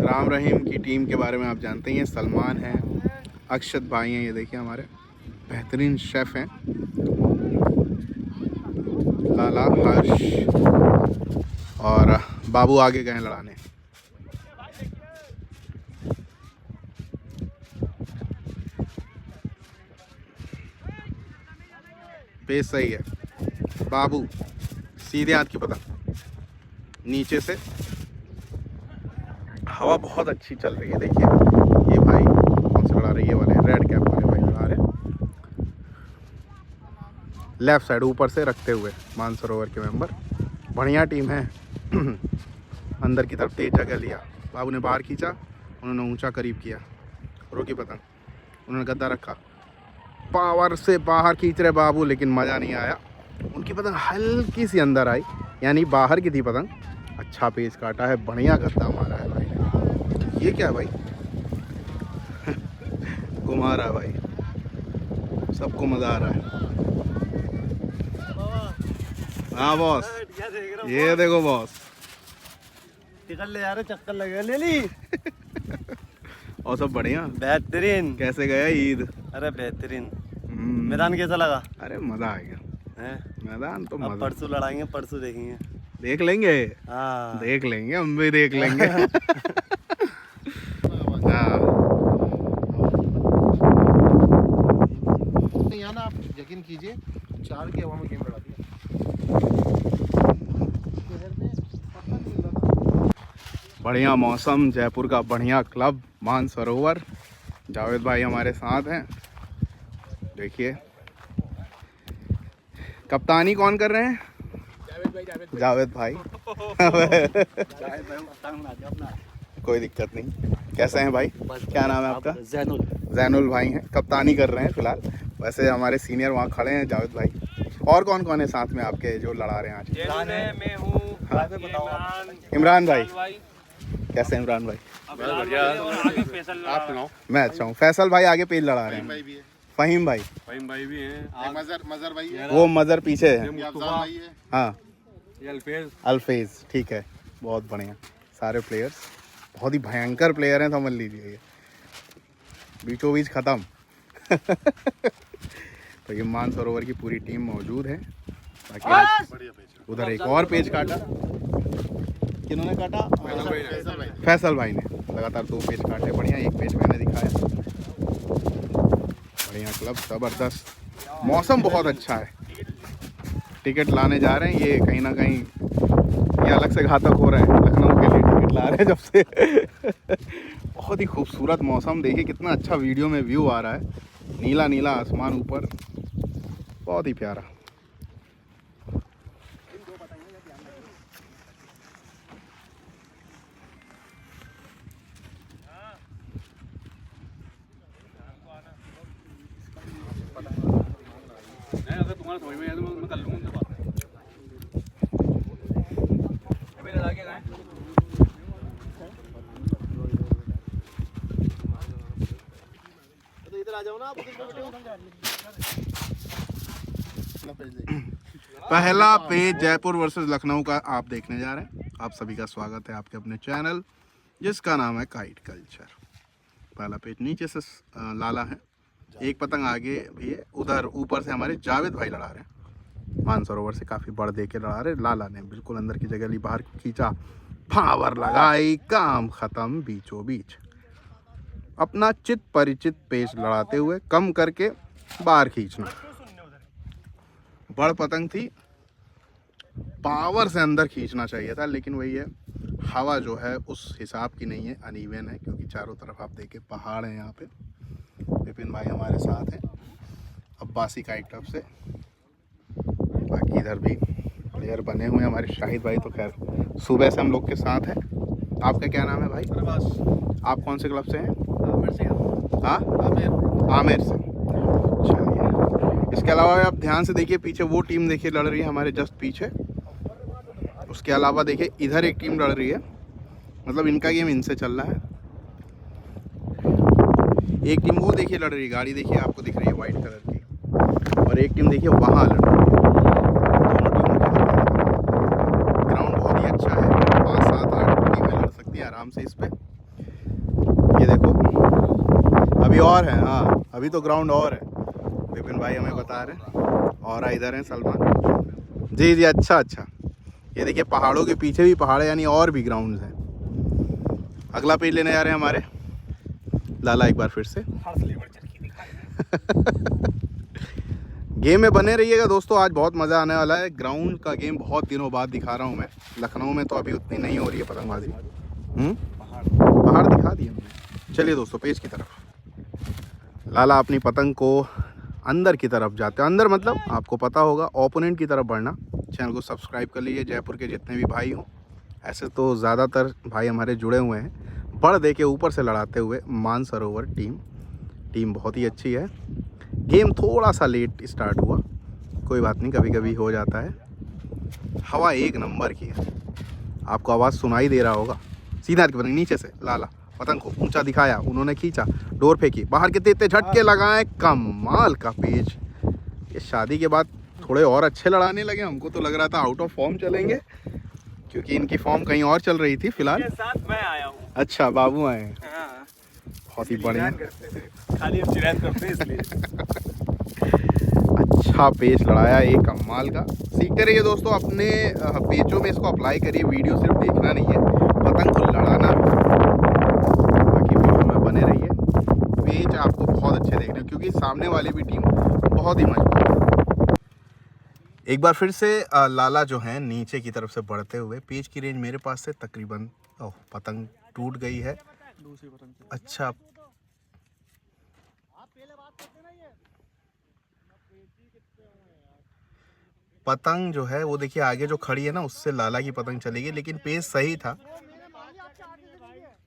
राम रहीम की टीम के बारे में आप जानते ही हैं। सलमान है, अक्षत भाई हैं, ये देखिए हमारे बेहतरीन शेफ़ हैं, लाला, हर्ष और बाबू आगे गए लड़ाने। पेस सही है, बाबू सीधे हाथ की पतंग, नीचे से हवा बहुत अच्छी चल रही है। देखिए ये भाई कौन से लड़ा रहे, ये वाले रेड कैप वाले भाई लड़ा रहे, लेफ्ट साइड ऊपर से रखते हुए। मानसरोवर के मेंबर, बढ़िया टीम है। अंदर की तरफ तेज जगह लिया, बाबू ने बाहर खींचा, उन्होंने ऊंचा करीब किया, रोकी पतंग, उन्होंने गद्दा रखा, पावर से बाहर खींच रहे बाबू, लेकिन मज़ा नहीं आया। उनकी पतंग हल्की सी अंदर आई, यानी बाहर की थी पतंग। अच्छा पेच काटा है, बढ़िया गद्दा मारा है भाई ने। ये क्या है भाई घुमा रहा है भाई, सबको मज़ा आ रहा है। हाँ बॉस, ये देखो बॉस, टिकट ले जा रहे, चक्कर लगे, ले ली। और सब बढ़िया, बेहतरीन। कैसे गया ईद? अरे बेहतरीन। मैदान कैसा लगा? अरे मज़ा आ गया है? मैदान तो अब मज़ा। परसों लड़ाएंगे, परसों देखेंगे। देख लेंगे, हाँ देख लेंगे, हम भी देख लेंगे। हाँ यहाँ ना आप यकीन कीजिए 4 की हवा में गेम लड़ा दिया। बढ़िया मौसम, जयपुर का बढ़िया क्लब मानसरोवर। जावेद भाई हमारे साथ हैं। देखिए कप्तानी कौन कर रहे हैं? जावेद भाई। कोई दिक्कत नहीं। कैसे हैं भाई? क्या नाम है आपका? जैनुल। जैनुल भाई हैं, कप्तानी कर रहे हैं फिलहाल। वैसे हमारे सीनियर वहाँ खड़े हैं, जावेद भाई। और कौन कौन है साथ में आपके जो लड़ा रहे हैं आज? मैं हूँ इमरान भाई। कैसे हैं इमरान भाई? आप सुनाओ। मैं अच्छा हूँ। फैसल भाई आगे पेज लड़ा रहे हैं। फहीम भाई, फहीम भाई भी हैं। मजर भाई है, वो मज़र पीछे है। अफजाल भाई है। हाँ अल्फेज। अल्फेज, ठीक है, बहुत बढ़िया। सारे प्लेयर्स बहुत ही भयंकर प्लेयर हैं, समझ लीजिए। ये बीचों बीच ख़त्म। तो ये मानसरोवर की पूरी टीम मौजूद है। बाकी उधर एक और पेज काटा, किन्होंने काटा? फैसल भाई ने लगातार 2 पेज काटे। बढ़िया, एक पेज मैंने दिखाया। बढ़िया क्लब, ज़बरदस्त। मौसम बहुत अच्छा है। टिकट लाने जा रहे हैं, ये कहीं ना कहीं ये अलग से घातक हो रहा है। लखनऊ के लिए टिकट ला रहे हैं जब से। बहुत ही खूबसूरत मौसम, देखिए कितना अच्छा वीडियो में व्यू आ रहा है। नीला नीला आसमान ऊपर, बहुत ही प्यारा। अगर तुम्हारा समझ में आया तो मैं कर लूँगा उनसे बात। अभी लगा के गए। तो इधर आ जाओ ना आप। पहला पेज जयपुर वर्सेस लखनऊ का आप देखने जा रहे हैं। आप सभी का स्वागत है आपके अपने चैनल जिसका नाम है काइट कल्चर। पहला पेज नीचे से लाला है, एक पतंग आगे भी है। उधर ऊपर से हमारे जावेद भाई लड़ा रहे हैं। मानसरोवर से काफ़ी बड़ दे के लड़ा रहे। लाला ने बिल्कुल अंदर की जगह ली, बाहर खींचा, पावर लगाई, काम ख़त्म बीचों बीच। अपना चित परिचित पेज लड़ाते हुए कम करके बाहर खींचना। बड़ पतंग थी, पावर से अंदर खींचना चाहिए था, लेकिन वही है, हवा जो है उस हिसाब की नहीं है, अनइवन है। क्योंकि चारों तरफ आप देखें पहाड़ हैं। यहाँ पे विपिन भाई हमारे साथ हैं, अब्बासी काइट क्लब से। बाकी इधर भी प्लेयर बने हुए हैं हमारे। शाहिद भाई तो खैर सुबह से हम लोग के साथ हैं। आपका क्या नाम है भाई? आप कौन से क्लब से हैं? हाँ, आमिर से। चलिए, इसके अलावा आप ध्यान से देखिए, पीछे वो टीम देखिए लड़ रही है हमारे जस्ट पीछे। उसके अलावा देखिए इधर एक टीम लड़ रही है, मतलब इनका गेम इनसे चल रहा है। एक टीम वो देखिए लड़ रही है, गाड़ी देखिए आपको दिख रही है वाइट कलर की, और एक टीम देखिए वहाँ लड़ रही है। दोनों टीमों की ग्राउंड बहुत ही अच्छा है, 5, 7, 8 टीमें लड़ सकती है आराम से इस पे। अभी तो ग्राउंड और है, विपिन भाई हमें बता रहे हैं। और इधर हैं सलमान जी जी। अच्छा अच्छा, ये देखिए पहाड़ों के पीछे भी पहाड़ है, यानी और भी ग्राउंड्स हैं। अगला पेज लेने जा रहे हैं हमारे लाला एक बार फिर से। गेम में बने रहिएगा दोस्तों, आज बहुत मज़ा आने वाला है। ग्राउंड का गेम बहुत दिनों बाद दिखा रहा हूँ मैं। लखनऊ में तो अभी उतनी नहीं हो रही है पतंगबाजी। पहाड़ दिखा दिए हमने। चलिए दोस्तों पेज की तरफ। लाला अपनी पतंग को अंदर की तरफ जाते हैं, अंदर मतलब आपको पता होगा ओपोनेंट की तरफ बढ़ना। चैनल को सब्सक्राइब कर लीजिए। जयपुर के जितने भी भाई हों, ऐसे तो ज़्यादातर भाई हमारे जुड़े हुए हैं। बढ़ दे के ऊपर से लड़ाते हुए मानसरोवर टीम बहुत ही अच्छी है। गेम थोड़ा सा लेट स्टार्ट हुआ, कोई बात नहीं, कभी कभी हो जाता है। हवा एक नंबर की है, आपको आवाज़ सुनाई दे रहा होगा। सीधा की पतंग नीचे से लाला पतंग को ऊंचा दिखाया, उन्होंने खींचा, डोर फेंकी, बाहर के तेते झटके लगाए। कमाल का पेज। ये शादी के बाद थोड़े और अच्छे लड़ाने लगे। हमको तो लग रहा था आउट ऑफ फॉर्म चलेंगे, क्योंकि इनकी फॉर्म कहीं और चल रही थी फिलहाल। साथ मैं आया हूँ। अच्छा बाबू आए हैं, हाँ, बहुत ही बढ़िया। खाली हम चिरायत करते हैं इसलिए। अच्छा पेज लड़ाया एक कमाल का। सीखते रहिए दोस्तों, अपने पेजों में इसको अप्लाई करिए। वीडियो सिर्फ देखना नहीं है, पतंग को लड़ाना भी। बाकी वीडियो में बने रहिए। पेज आपको बहुत अच्छे देखने हैं, क्योंकि सामने वाली भी टीम बहुत ही मजबूत है। एक बार फिर से लाला जो हैं नीचे की तरफ से बढ़ते हुए, पेज की रेंज मेरे पास से तकरीबन, ओह पतंग टूट गई है। अच्छा पतंग जो है वो देखिए आगे जो खड़ी है ना, उससे लाला की पतंग चलेगी, लेकिन पेज सही था।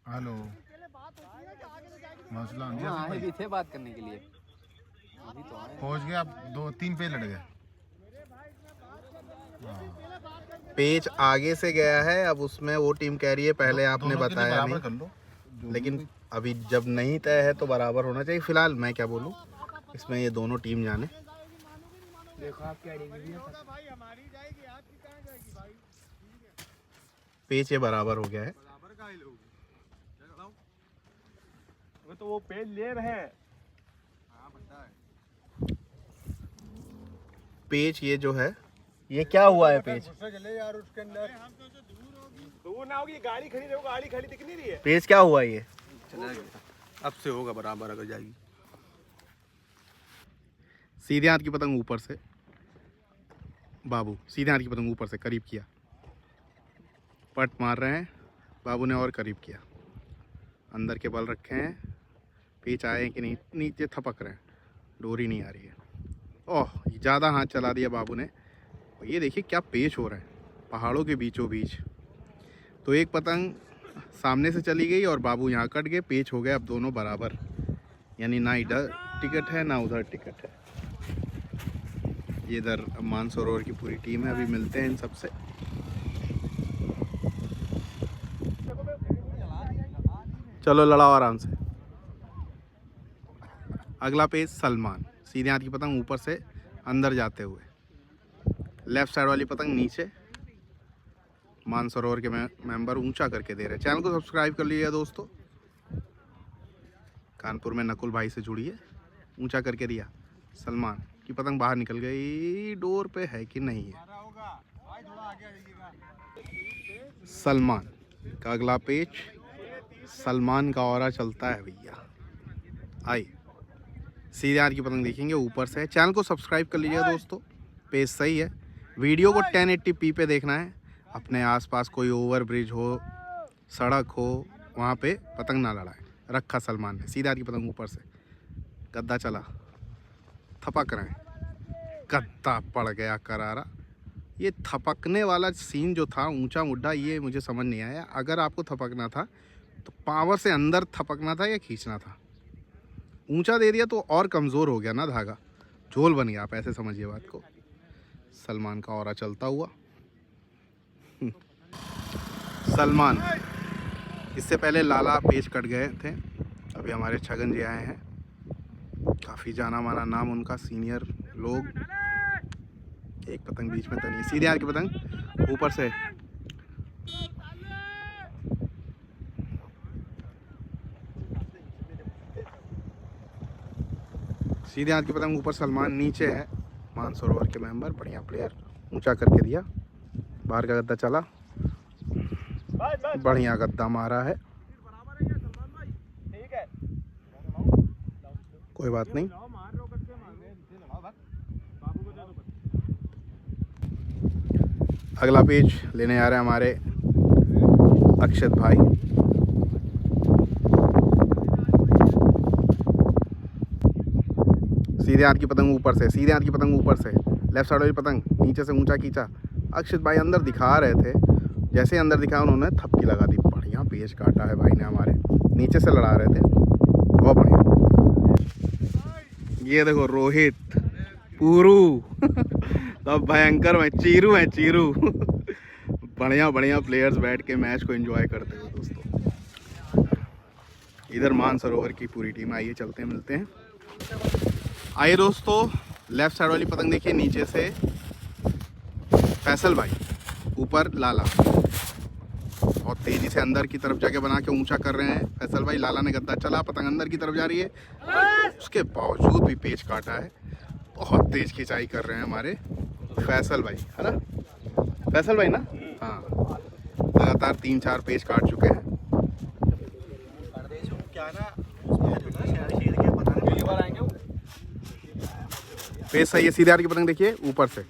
हेलो, मसला आए भी थे बात करने के लिए, पहुंच गए। आप 2-3 पे लड़ गए। पेज आगे से गया है, अब उसमें वो टीम कह रही है पहले आपने बताया कर नहीं, लो। लेकिन अभी जब नहीं तय है तो बराबर होना चाहिए। फिलहाल मैं क्या बोलूं, इसमें ये दोनों टीम जाने। देखो आप क्या पेज ये बराबर हो गया है। तो वो पेज ले रहे हैं। पेज ये जो है, ये क्या हुआ है पेज? दूर ना होगी, गाड़ी खड़ी रहो, गाड़ी खड़ी दिख नहीं रही है। पेज क्या हुआ ये? अब से होगा बराबर अगर जाएगी। सीधे हाथ की पतंग ऊपर से, बाबू सीधे हाथ की पतंग ऊपर से करीब किया, पट मार रहे हैं। बाबू ने और करीब किया, अंदर के बल रखे हैं। पेच आए कि नहीं, नीचे थपक रहे हैं, डोरी नहीं आ रही है। ओह ज़्यादा हाथ चला दिया बाबू ने। ये देखिए क्या पेच हो रहा है पहाड़ों के बीचों बीच। तो एक पतंग सामने से चली गई और बाबू यहाँ कट गए, पेच हो गए अब दोनों बराबर, यानी ना इधर टिकट है ना उधर टिकट है। ये इधर मानसरोवर की पूरी टीम है, अभी मिलते हैं इन सबसे। चलो लड़ाओ आराम से। अगला पेज सलमान, सीधे हाथ की पतंग ऊपर से अंदर जाते हुए, लेफ्ट साइड वाली पतंग नीचे। मानसरोवर के मेंबर ऊंचा करके दे रहे हैं। चैनल को सब्सक्राइब कर लीजिए दोस्तों। कानपुर में नकुल भाई से जुड़िए। ऊंचा करके दिया, सलमान की पतंग बाहर निकल गई। डोर पे है कि नहीं है? सलमान का अगला पेज, सलमान का ऑरा चलता है भैया। आइए सीधे हाथ की पतंग देखेंगे ऊपर से। चैनल को सब्सक्राइब कर लीजिएगा दोस्तों, पेज सही है। वीडियो को 1080p पे देखना है। अपने आसपास कोई ओवर ब्रिज हो, सड़क हो, वहाँ पे पतंग ना लड़ाए। रखा सलमान ने, सीधे हाथ की पतंग ऊपर से, गद्दा चला, थपक रहे हैं, गद्दा पड़ गया करारा। ये थपकने वाला सीन जो था, ऊंचा मुड्ढा, ये मुझे समझ नहीं आया। अगर आपको थपकना था तो पावर से अंदर थपकना था या खींचना था। ऊंचा दे दिया तो और कमज़ोर हो गया ना धागा, झोल बन गया, आप ऐसे समझिए बात को। सलमान का ऑरा चलता हुआ। सलमान, इससे पहले लाला पेच कट गए थे, अभी हमारे छगन जी आए हैं। काफ़ी जाना माना नाम उनका, सीनियर लोग। एक पतंग बीच में तनी, सीधे हाथ की पतंग ऊपर से, सीधे हाथ की पतंग ऊपर सलमान, नीचे है मानसरोवर के मेंबर, बढ़िया प्लेयर, ऊंचा करके दिया, बाहर का गद्दा चला, बढ़िया गद्दा मारा है, कोई बात नहीं। अगला पेज लेने आ रहे हैं हमारे अक्षत भाई। सीधे हाथ की पतंग ऊपर से, सीधे हाथ की पतंग ऊपर से, लेफ्ट साइड वाली पतंग नीचे से ऊंचा खींचा। अक्षत भाई अंदर दिखा रहे थे, जैसे अंदर दिखा उन्होंने थपकी लगा दी। बढ़िया पेज काटा है भाई ने हमारे, नीचे से लड़ा रहे थे, बहुत बढ़िया। ये देखो रोहित, पूरू सब भयंकर में चीरू है, चीरू बढ़िया बढ़िया प्लेयर्स बैठ के मैच को एंजॉय करते हुए दोस्तों। इधर मानसरोवर की पूरी टीम, आइए चलते हैं, मिलते हैं। आइए दोस्तों, लेफ्ट साइड वाली पतंग देखिए, नीचे से फैसल भाई, ऊपर लाला, बहुत तेजी से अंदर की तरफ जगह बना के ऊंचा कर रहे हैं फैसल भाई। लाला ने गद्दा चला, पतंग अंदर की तरफ जा रही है, उसके बावजूद भी पेच काटा है, बहुत तेज खिंचाई कर रहे हैं हमारे फैसल भाई, है ना फैसल भाई ना? हाँ, लगातार 3-4 पेज काट चुके हैं। पेज सही है। सीधे हाथ की पतंग देखिए ऊपर से,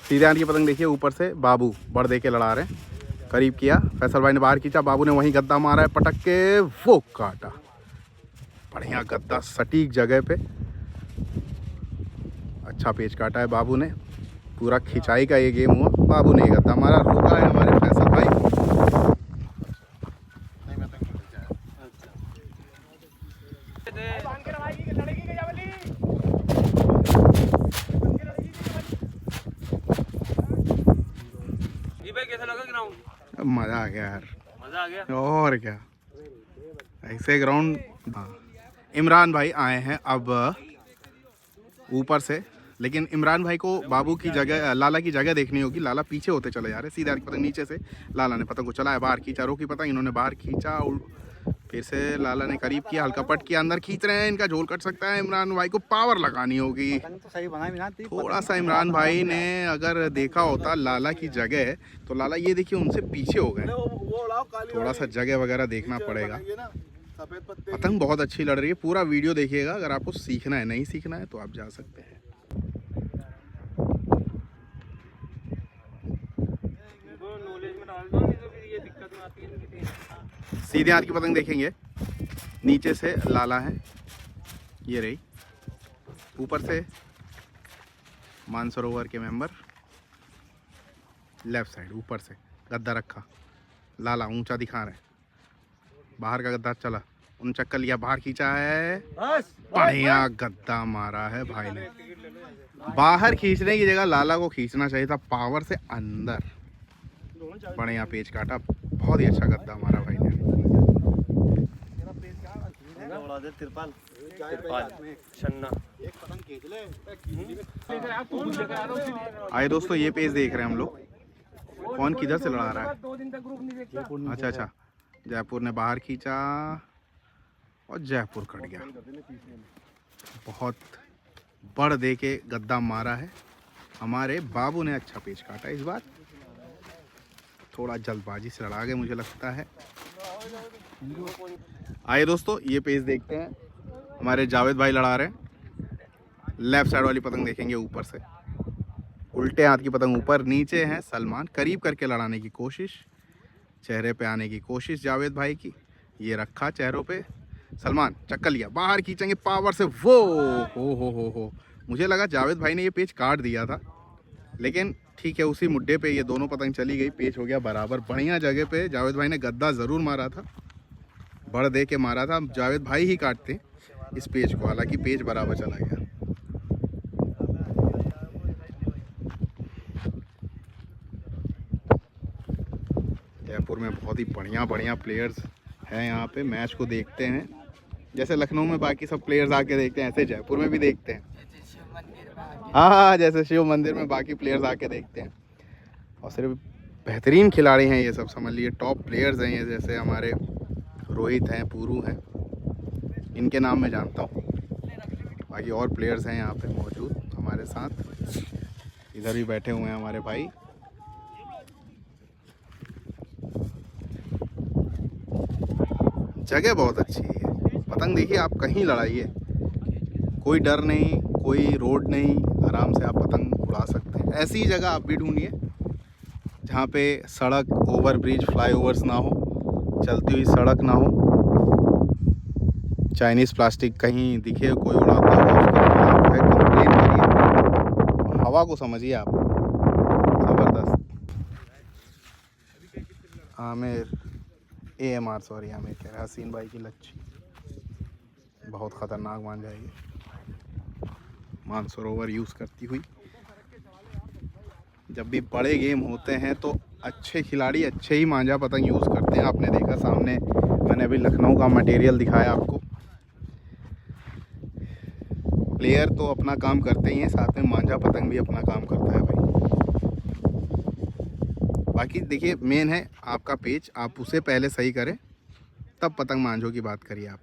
सीधे हाथ की पतंग देखिए ऊपर से, बाबू बढ़ दे के लड़ा रहे हैं, करीब किया, फैसल भाई ने बाहर खींचा, बाबू ने वहीं गद्दा मारा है, पटक के वो काटा, बढ़िया गद्दा सटीक जगह पे, अच्छा पेच काटा है बाबू ने। पूरा खिंचाई का ये गेम हुआ, बाबू ने गद्दा मारा, रोका है हमारे फैसल भाई। कैसा लगा ग्राउंड? मजा आ गया यार, मजा आ गया और क्या, ऐसे ग्राउंड। हाँ, इमरान भाई आए हैं अब ऊपर से, लेकिन इमरान भाई को बाबू की जगह, लाला की जगह देखनी होगी। लाला पीछे होते चले जा रहे, सीधे हाथ की पतंग नीचे से, लाला ने पतंग को चलाया, बाहर खींचा, रोकी पतंग, इन्होंने बाहर खींचा, फिर से लाला ने करीब किया, हल्का पट किया, अंदर खींच रहे हैं, इनका झोल कट सकता है। इमरान भाई को पावर लगानी होगी तो सही बना, थोड़ा सा। इमरान भाई ने अगर देखा होता लाला की जगह, तो लाला ये देखिए उनसे पीछे हो गए, थोड़ा सा जगह वगैरह देखना पड़ेगा। पतंग बहुत अच्छी लड़ रही है, पूरा वीडियो देखिएगा, अगर आपको सीखना है, नहीं सीखना है तो आप जा सकते हैं। सीधे हाथ की पतंग देखेंगे, नीचे से लाला है, ये रही, ऊपर से मानसरोवर के मेंबर, लेफ्ट साइड ऊपर से गद्दा रखा, लाला ऊंचा दिखा रहे हैं, बाहर का गद्दा चला, उन चक्कर लिया, बाहर खींचा है, बढ़िया गद्दा मारा है भाई ने। बाहर खींचने की जगह लाला को खींचना चाहिए था पावर से अंदर, बढ़िया पेच काटा, बहुत ही अच्छा गद्दा मारा भाई ने। आए दोस्तों, ये पेज देख रहे हैं हम लोग, कौन किधर से लड़ा रहा है। अच्छा अच्छा, जयपुर ने बाहर खींचा और जयपुर कट गया, बहुत बढ़ दे के गद्दा मारा है हमारे बाबू ने। अच्छा पेच काटा, इस बार थोड़ा जल्दबाजी से लड़ा गए मुझे लगता है। आइए दोस्तों, ये पेज देखते हैं, हमारे जावेद भाई लड़ा रहे हैं। लेफ्ट साइड वाली पतंग देखेंगे ऊपर से, उल्टे हाथ की पतंग ऊपर, नीचे है सलमान, करीब करके लड़ाने की कोशिश, चेहरे पे आने की कोशिश जावेद भाई की, ये रखा चेहरों पे, सलमान चक्कर लिया, बाहर खींचेंगे पावर से, वो हो। मुझे लगा जावेद भाई ने ये पेच काट दिया था, लेकिन ठीक है, उसी मुद्दे पे ये दोनों पतंग चली गई, पेच हो गया बराबर। बढ़िया जगह पे जावेद भाई ने गद्दा ज़रूर मारा था, बढ़ दे के मारा था, जावेद भाई ही काटते इस पेच को, हालांकि पेच बराबर चला गया। जयपुर में बहुत ही बढ़िया प्लेयर्स हैं, यहाँ पे मैच को देखते हैं, जैसे लखनऊ में बाकी सब प्लेयर्स आके देखते हैं, ऐसे जयपुर में भी देखते हैं। हाँ, जैसे शिव मंदिर में बाकी प्लेयर्स आके देखते हैं, और सिर्फ बेहतरीन खिलाड़ी हैं ये सब, समझ लिए टॉप प्लेयर्स हैं ये, जैसे हमारे रोहित हैं, पूरू हैं, इनके नाम मैं जानता हूँ। बाकी और प्लेयर्स हैं यहाँ पे मौजूद हमारे साथ, इधर भी बैठे हुए हैं हमारे भाई। जगह बहुत अच्छी है, पतंग देखिए आप कहीं लड़ाइए, कोई डर नहीं, कोई रोड नहीं, आराम से आप पतंग उड़ा सकते हैं। ऐसी जगह आप भी ढूंढिए जहाँ पे सड़क, ओवर ब्रिज, फ्लाईओवर्स ना हो, चलती हुई सड़क ना हो, चाइनीज़ प्लास्टिक कहीं दिखे कोई उड़ाता हुआ, उसके खिलाफ है कंप्लेन करिए। हवा को समझिए आप, ज़बरदस्त। आमिर AMR, सॉरी आमिर कह रहा, हसीन भाई की लच्छी बहुत ख़तरनाक मान जाएगी, मानसरोवर यूज़ करती हुई। जब भी बड़े गेम होते हैं तो अच्छे खिलाड़ी अच्छे ही मांझा पतंग यूज़ करते हैं। आपने देखा सामने, मैंने अभी लखनऊ का मटेरियल दिखाया आपको। प्लेयर तो अपना काम करते ही हैं, साथ में मांझा पतंग भी अपना काम करता है भाई। बाकी देखिए मेन है आपका पेच, आप उसे पहले सही करें तब पतंग मांझों की बात करिए आप।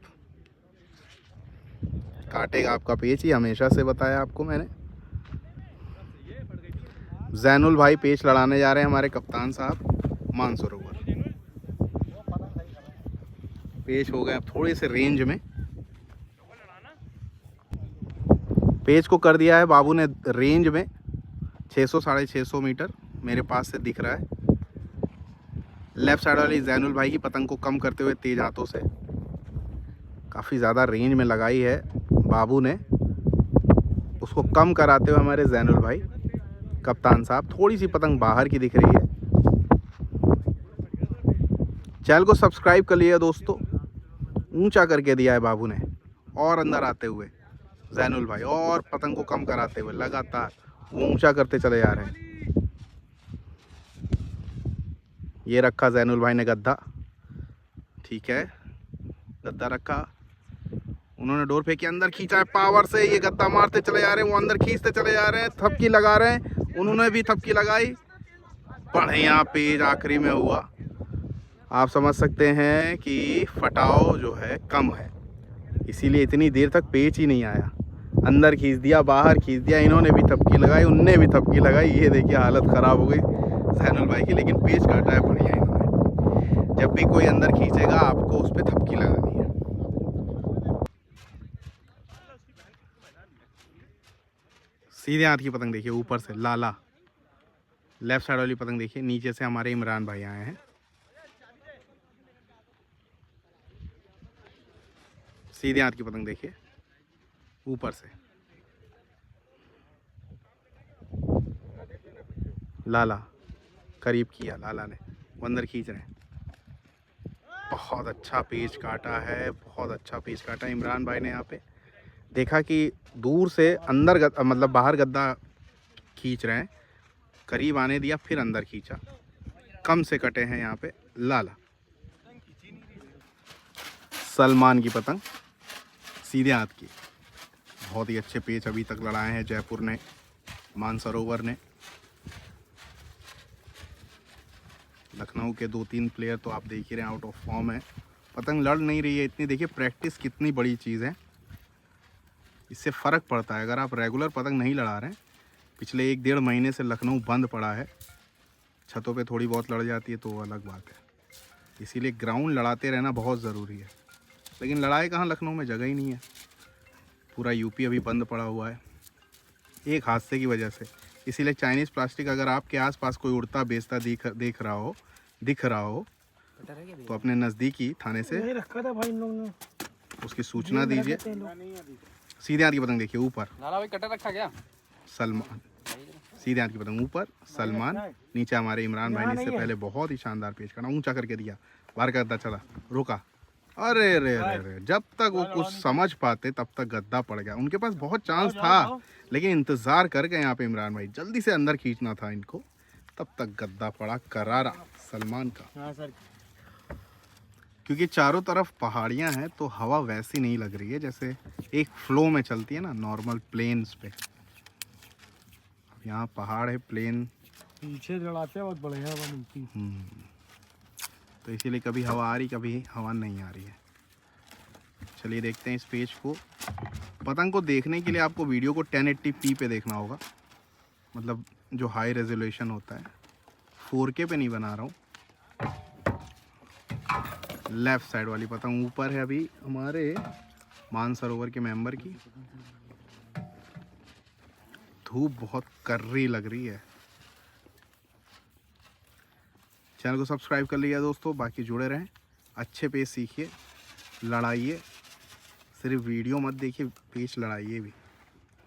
काटेगा आपका पेच ही, हमेशा से बताया आपको मैंने। जैनुल भाई पेच लड़ाने जा रहे हैं हमारे कप्तान साहब मानसरोवर। पेच हो गए थोड़े से रेंज में, पेच को कर दिया है बाबू ने रेंज में 600 650 मीटर मेरे पास से दिख रहा है। लेफ्ट साइड वाली जैनुल भाई की पतंग को कम करते हुए तेज हाथों से काफ़ी ज़्यादा रेंज में लगाई है बाबू ने, उसको कम कराते हुए हमारे जैनुल भाई कप्तान साहब, थोड़ी सी पतंग बाहर की दिख रही है। चैनल को सब्सक्राइब कर लिया दोस्तों, ऊंचा करके दिया है बाबू ने, और अंदर आते हुए जैनुल भाई और पतंग को कम कराते हुए लगातार ऊंचा करते चले जा रहे हैं। ये रखा जैनुल भाई ने गद्दा, ठीक है, गद्दा रखा, उन्होंने डोर फेंकी, अंदर खींचा है पावर से, ये गद्दा मारते चले जा रहे हैं, वो अंदर खींचते चले जा रहे हैं, थपकी लगा रहे हैं, उन्होंने भी थपकी लगाई, बढ़िया पेज आखिरी में हुआ। आप समझ सकते हैं कि फटाव जो है कम है, इसीलिए इतनी देर तक पेच ही नहीं आया। अंदर खींच दिया, बाहर खींच दिया, इन्होंने भी थपकी लगाई, उनने भी थपकी लगाई, ये देखिए हालत ख़राब हो गई जैनुल भाई की, लेकिन पेच काटा है बढ़िया इन्होंने। जब भी कोई अंदर खींचेगा आपको उस पर थपकी लगानी है। सीधे हाथ की पतंग देखिए ऊपर से लाला, लेफ्ट साइड वाली पतंग देखिए, नीचे से हमारे इमरान भाई आए हैं। सीधे हाथ की पतंग देखिए ऊपर से लाला, करीब किया लाला ने, वो अंदर खींच रहे हैं। बहुत अच्छा पेच काटा है, बहुत अच्छा पेच काटा इमरान भाई ने। यहाँ पे देखा कि दूर से अंदर मतलब बाहर गद्दा खींच रहे हैं, करीब आने दिया, फिर अंदर खींचा, कम से कटे हैं यहाँ पे लाला। सलमान की पतंग सीधे हाथ की, बहुत ही अच्छे पेच अभी तक लड़ाए हैं जयपुर ने, मानसरोवर ने। लखनऊ के 2-3 प्लेयर तो आप देख ही रहे हैं आउट ऑफ फॉर्म है, पतंग लड़ नहीं रही है इतनी। देखिए प्रैक्टिस कितनी बड़ी चीज़ है, इससे फ़र्क पड़ता है। अगर आप रेगुलर पतंग नहीं लड़ा रहे हैं, पिछले 1-1.5 महीने से लखनऊ बंद पड़ा है, छतों पे थोड़ी बहुत लड़ जाती है तो वो अलग बात है, इसीलिए ग्राउंड लड़ाते रहना बहुत ज़रूरी है। लेकिन लड़ाई कहाँ, लखनऊ में जगह ही नहीं है, पूरा यूपी अभी बंद पड़ा हुआ है एक हादसे की वजह से। इसीलिए चाइनीज़ प्लास्टिक अगर आपके आसपास कोई उड़ता बेचता दिख रहा हो तो अपने नज़दीकी थाने से रखा था भाई इन लोगों ने, उसकी सूचना दीजिए। सीधे हाथ की पतंग देखिए ऊपर, लाला भाई कटर रखा क्या? सलमान, सीधे हाथ की पतंग ऊपर, सलमान, नीचे हमारे इमरान भाई ने इससे पहले बहुत ही शानदार पेच करना, ऊंचा करके दिया, बाहर का गद्दा चला, रोका, अरे रे रे रे, जब तक वो कुछ समझ पाते तब तक गद्दा पड़ गया। उनके पास बहुत चांस था, लेकिन इंतज़ार कर गए यहाँ पे इमरान भाई, जल्दी से अंदर खींचना था इनको, तब तक गद्दा पड़ा करारा सलमान का। हाँ सर, क्योंकि चारों तरफ पहाड़ियाँ हैं तो हवा वैसी नहीं लग रही है जैसे एक फ्लो में चलती है ना नॉर्मल प्लेन्स पे। अब यहाँ पहाड़ है, प्लेन, पीछे लड़ाते हैं बहुत बढ़िया हवा मिलती है। तो इसीलिए कभी हवा आ रही, कभी हवा नहीं आ रही है। चलिए देखते हैं इस पेज को पतंग को देखने के लिए आपको वीडियो को 1080p पे देखना होगा, मतलब जो हाई रेजोल्यूशन होता है। 4K पे नहीं बना रहा हूँ। लेफ्ट साइड वाली पतंग ऊपर है अभी हमारे मानसरोवर के मेंबर की। धूप बहुत कर्री लग रही है। चैनल को सब्सक्राइब कर लिया दोस्तों, बाकी जुड़े रहें, अच्छे पेच सीखिए, लड़ाइए। सिर्फ वीडियो मत देखिए, पेच लड़ाइए भी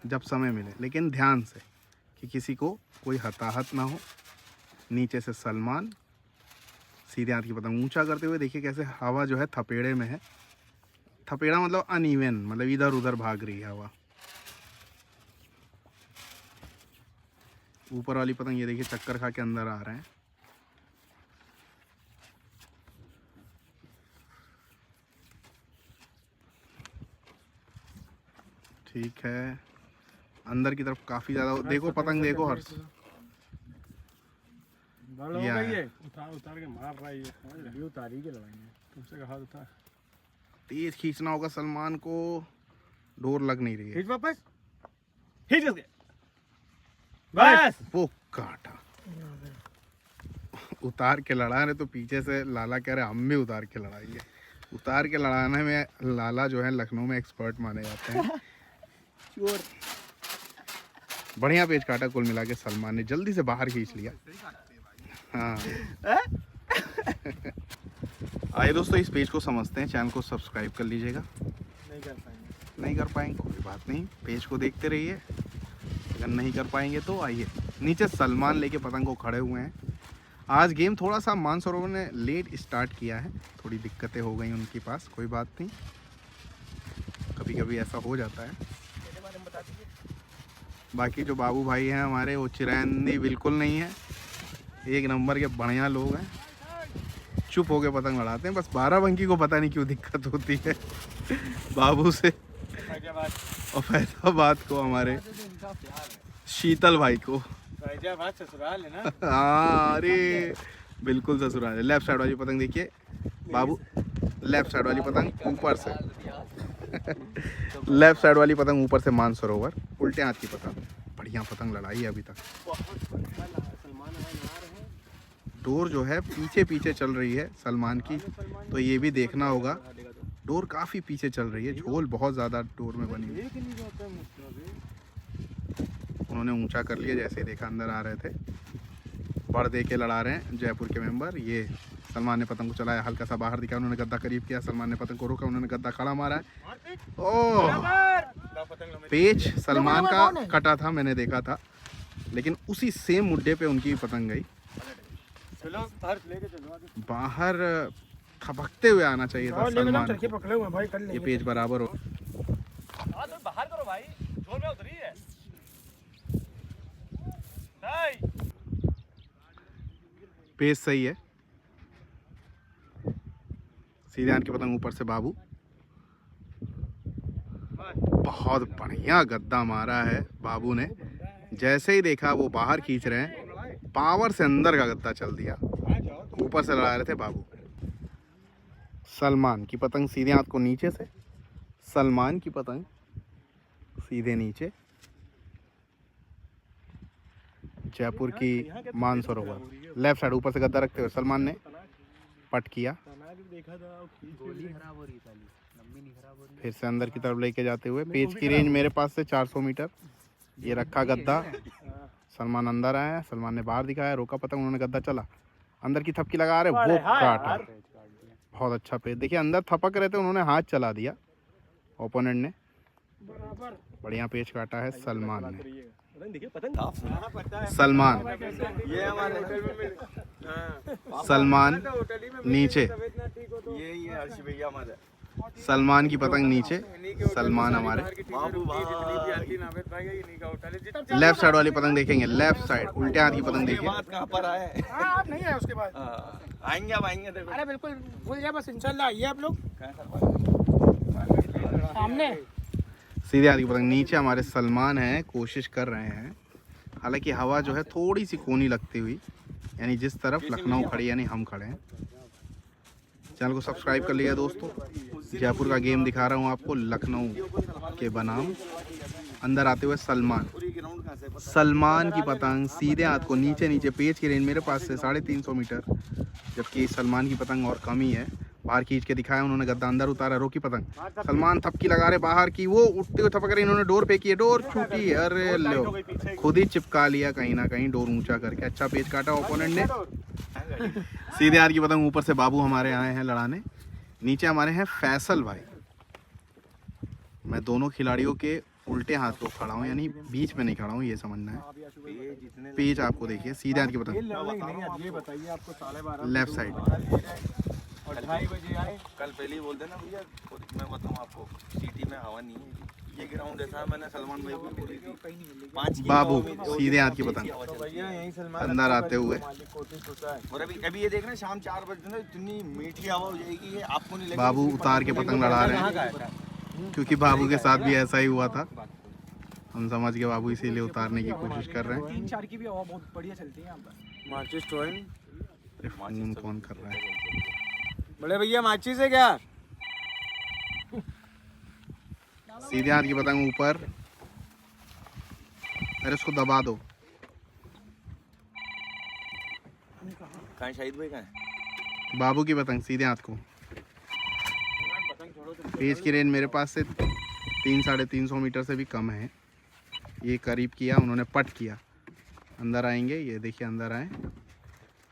जब समय मिले, लेकिन ध्यान से कि किसी को कोई हताहत ना हो। नीचे से सलमान सीधे हाथ की पतंग ऊंचा करते हुए देखिए कैसे हवा जो है थपेड़े में है। थपेड़ा मतलब अनइवन, मतलब इधर उधर भाग रही है हवा। ऊपर वाली पतंग ये देखिए चक्कर खा के अंदर आ रहे हैं। ठीक है, अंदर की तरफ काफी ज्यादा देखो पतंग, देखो हर्ष ये है। उतार के मार रहा है ये, उतारी के लगाएंगे तुमसे कहा था। तेज खींचना होगा सलमान को, डोर लग नहीं रही है। खींच वापस, खींच उसके बस। वो काटा, उतार के लड़ा रहे तो पीछे से लाला कह रहे हम भी उतार के लड़ाएंगे। उतार के लड़ाने में लाला जो है लखनऊ में एक्सपर्ट माने जाते हैं। बढ़िया पेच काटा कुल मिला के सलमान ने, जल्दी से बाहर खींच लिया। हाँ आइए दोस्तों इस पेज को समझते हैं। चैनल को सब्सक्राइब कर लीजिएगा। नहीं कर पाएंगे कोई बात नहीं, पेज को देखते रहिए। अगर नहीं कर पाएंगे तो आइए। नीचे सलमान लेके पतंग को खड़े हुए हैं। आज गेम थोड़ा सा मानसरोवर ने लेट स्टार्ट किया है, थोड़ी दिक्कतें हो गई उनके पास, कोई बात नहीं, कभी कभी ऐसा हो जाता है। बाकी जो बाबू भाई हैं हमारे वो चिरैंदी बिल्कुल नहीं है, एक नंबर के बढ़िया लोग हैं, चुप होके पतंग लड़ाते हैं। बस बाराबंकी को पता नहीं क्यों दिक्कत होती है बाबू से, और फैजाबाद को हमारे शीतल भाई को। ससुराल है ना। हाँ अरे बिल्कुल ससुराल है। लेफ्ट साइड वाली पतंग देखिए बाबू, लेफ्ट साइड वाली पतंग ऊपर से लेफ्ट साइड वाली पतंग ऊपर से मानसरोवर, उल्टे हाथ की पतंग। बढ़िया पतंग लड़ाई है अभी तक। डोर जो है पीछे पीछे चल रही है सलमान की, तो ये भी देखना होगा। डोर काफ़ी पीछे चल रही है, झोल बहुत ज़्यादा डोर में बनी हुई। उन्होंने ऊंचा कर लिया, जैसे ही देखा अंदर आ रहे थे। बढ़ दे के लड़ा रहे हैं जयपुर के मेंबर। ये सलमान ने पतंग को चलाया, हल्का सा बाहर दिखा, उन्होंने गद्दा करीब किया, सलमान ने पतंग को रोका, उन्होंने गद्दा खड़ा मारा है। ओह पेच सलमान का कटा था, मैंने देखा था, लेकिन उसी सेम मुड्डे पे उनकी पतंग गई। बाहर थपकते हुए आना चाहिए था सलमान को। ये पेच बराबर हो। बाहर करो भाई, जोर में उतरी है। पेच सही है। सीधे हाथ की पतंग ऊपर से बाबू, बहुत बढ़िया गद्दा मारा है बाबू ने। जैसे ही देखा वो बाहर खींच रहे हैं, पावर से अंदर का गद्दा चल दिया। ऊपर से लड़ा रहे थे बाबू। सलमान की पतंग सीधे हाथ को नीचे से, सलमान की पतंग सीधे नीचे। जयपुर की मानसरोवर लेफ्ट साइड ऊपर से गद्दा रखते हुए सलमान ने पट किया, फिर से अंदर की तरफ लेके जाते हुए। पेच की रेंज मेरे पास से 400 मीटर। ये रखा गद्दा, सलमान अंदर आया, सलमान ने बाहर दिखाया, रोका पतंग, उन्होंने गद्दा चला, अंदर की थपकी लगा रहे, वो काटा। बहुत अच्छा पेच देखिए, अंदर थपक रहे थे, उन्होंने हाथ चला दिया ओपोनेंट ने। बढ़िया पेच काटा है सलमान ने। सलमान नीचे, सलमान की पतंग नीचे, सलमान हमारे। लेफ्ट साइड वाली पतंग देखेंगे, लेफ्ट साइड उल्टे हाथ की पतंग देखिए। नहीं है उसके बाद आएंगे, अब आएंगे। देखो अरे बिल्कुल भूल जाए, बस इंशाल्लाह आइए आप लोग सामने। सीधे हाथ की पतंग नीचे हमारे सलमान हैं, कोशिश कर रहे हैं। हालांकि हवा जो है थोड़ी सी कोनी लगती हुई, यानी जिस तरफ लखनऊ खड़ी यानी हम खड़े हैं। चैनल को सब्सक्राइब कर लिया दोस्तों। जयपुर का गेम दिखा रहा हूँ आपको, लखनऊ के बनाम। अंदर आते हुए सलमान की पतंग सीधे हाथ को नीचे नीचे पेज की रेंज मेरे पास से 350 मीटर, जबकि सलमान की पतंग और कम ही है। बाहर खींच के दिखाया उन्होंने, गद्दा अंदर उतारा, रोकी पतंग, सलमान थपकी लगा रहे बाहर की, वो उठते हुए थपक रहे, इन्होंने डोर फेंकी है, डोर छूटी, अरे लो खुद ही चिपका लिया कहीं ना कहीं डोर ऊंचा करके। अच्छा पेज काटा ओपोनेंट ने। सीधे हाथ की पतंग ऊपर से बाबू हमारे आए हैं लड़ाने, नीचे हमारे हैं फैसल भाई। मैं दोनों खिलाड़ियों के उल्टे हाथ को खड़ा हूँ, यानी बीच में नहीं खड़ा हूँ, ये समझना है। पेज आपको देखिए, सीधे हाथ की पतंग लेफ्ट साइड। कल पहले ही बोल देना भैया, मैं बताऊँ आपको, सिटी में हवा नहीं है। ये ग्राउंड ऐसा है, मैंने सलमान भाई को बोली थी 5 की बाबू सीधे हाथ की पतंग अंदर आते हुए। और अभी ये देखना शाम 4 बजे ना इतनी मीठी हवा हो जाएगी, ये आपको नहीं लगेगी। बाबू उतार के पतंग लड़ा रहे हैं, क्योंकि बाबू के साथ भी ऐसा ही हुआ था। हम समझ गए बाबू इसीलिए उतारने की कोशिश कर रहे हैं। 3-4 की भी हवा बहुत बढ़िया चलती है यहाँ पर। फोन कौन कर रहा है? बड़े भैया माचिस है क्या? सीधे हाथ की पतंग ऊपर, अरे उसको दबा दो। कहाँ शाहिद भाई कहाँ है? बाबू की पतंग सीधे हाथ को। पेज की रेंज मेरे पास से 300-350 मीटर से भी कम है। ये करीब किया उन्होंने, पट किया, अंदर आएंगे, ये देखिए अंदर आए,